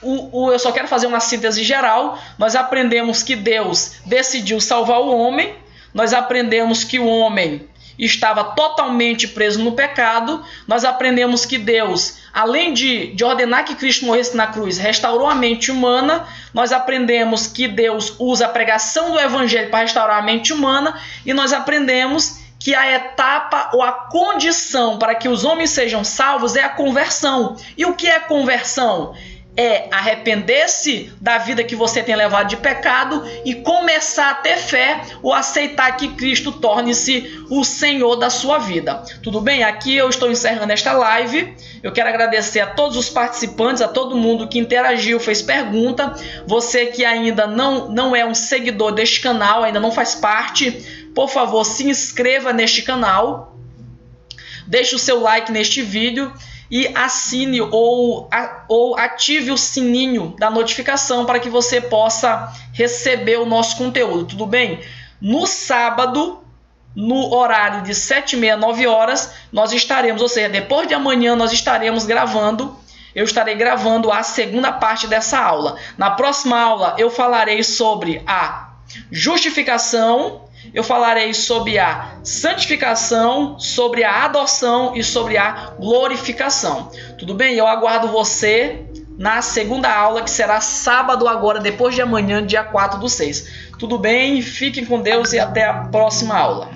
Eu só quero fazer uma síntese geral. Nós aprendemos que Deus decidiu salvar o homem. Nós aprendemos que o homem estava totalmente preso no pecado. Nós aprendemos que Deus, além de ordenar que Cristo morresse na cruz, restaurou a mente humana. Nós aprendemos que Deus usa a pregação do Evangelho para restaurar a mente humana. E nós aprendemos que a etapa ou a condição para que os homens sejam salvos é a conversão. E o que é conversão? É arrepender-se da vida que você tem levado de pecado e começar a ter fé ou aceitar que Cristo torne-se o Senhor da sua vida. Tudo bem? Aqui eu estou encerrando esta live. Eu quero agradecer a todos os participantes, a todo mundo que interagiu, fez pergunta. Você que ainda não é um seguidor deste canal, ainda não faz parte, por favor, se inscreva neste canal. Deixe o seu like neste vídeo. E assine ou ative o sininho da notificação para que você possa receber o nosso conteúdo, tudo bem? No sábado, no horário de 7h30 a 9 horas, nós estaremos, ou seja, depois de amanhã nós estaremos gravando, eu estarei gravando a segunda parte dessa aula. Na próxima aula eu falarei sobre a justificação, eu falarei sobre a santificação, sobre a adoção e sobre a glorificação. Tudo bem? Eu aguardo você na segunda aula, que será sábado agora, depois de amanhã, dia 4/6. Tudo bem? Fiquem com Deus e até a próxima aula.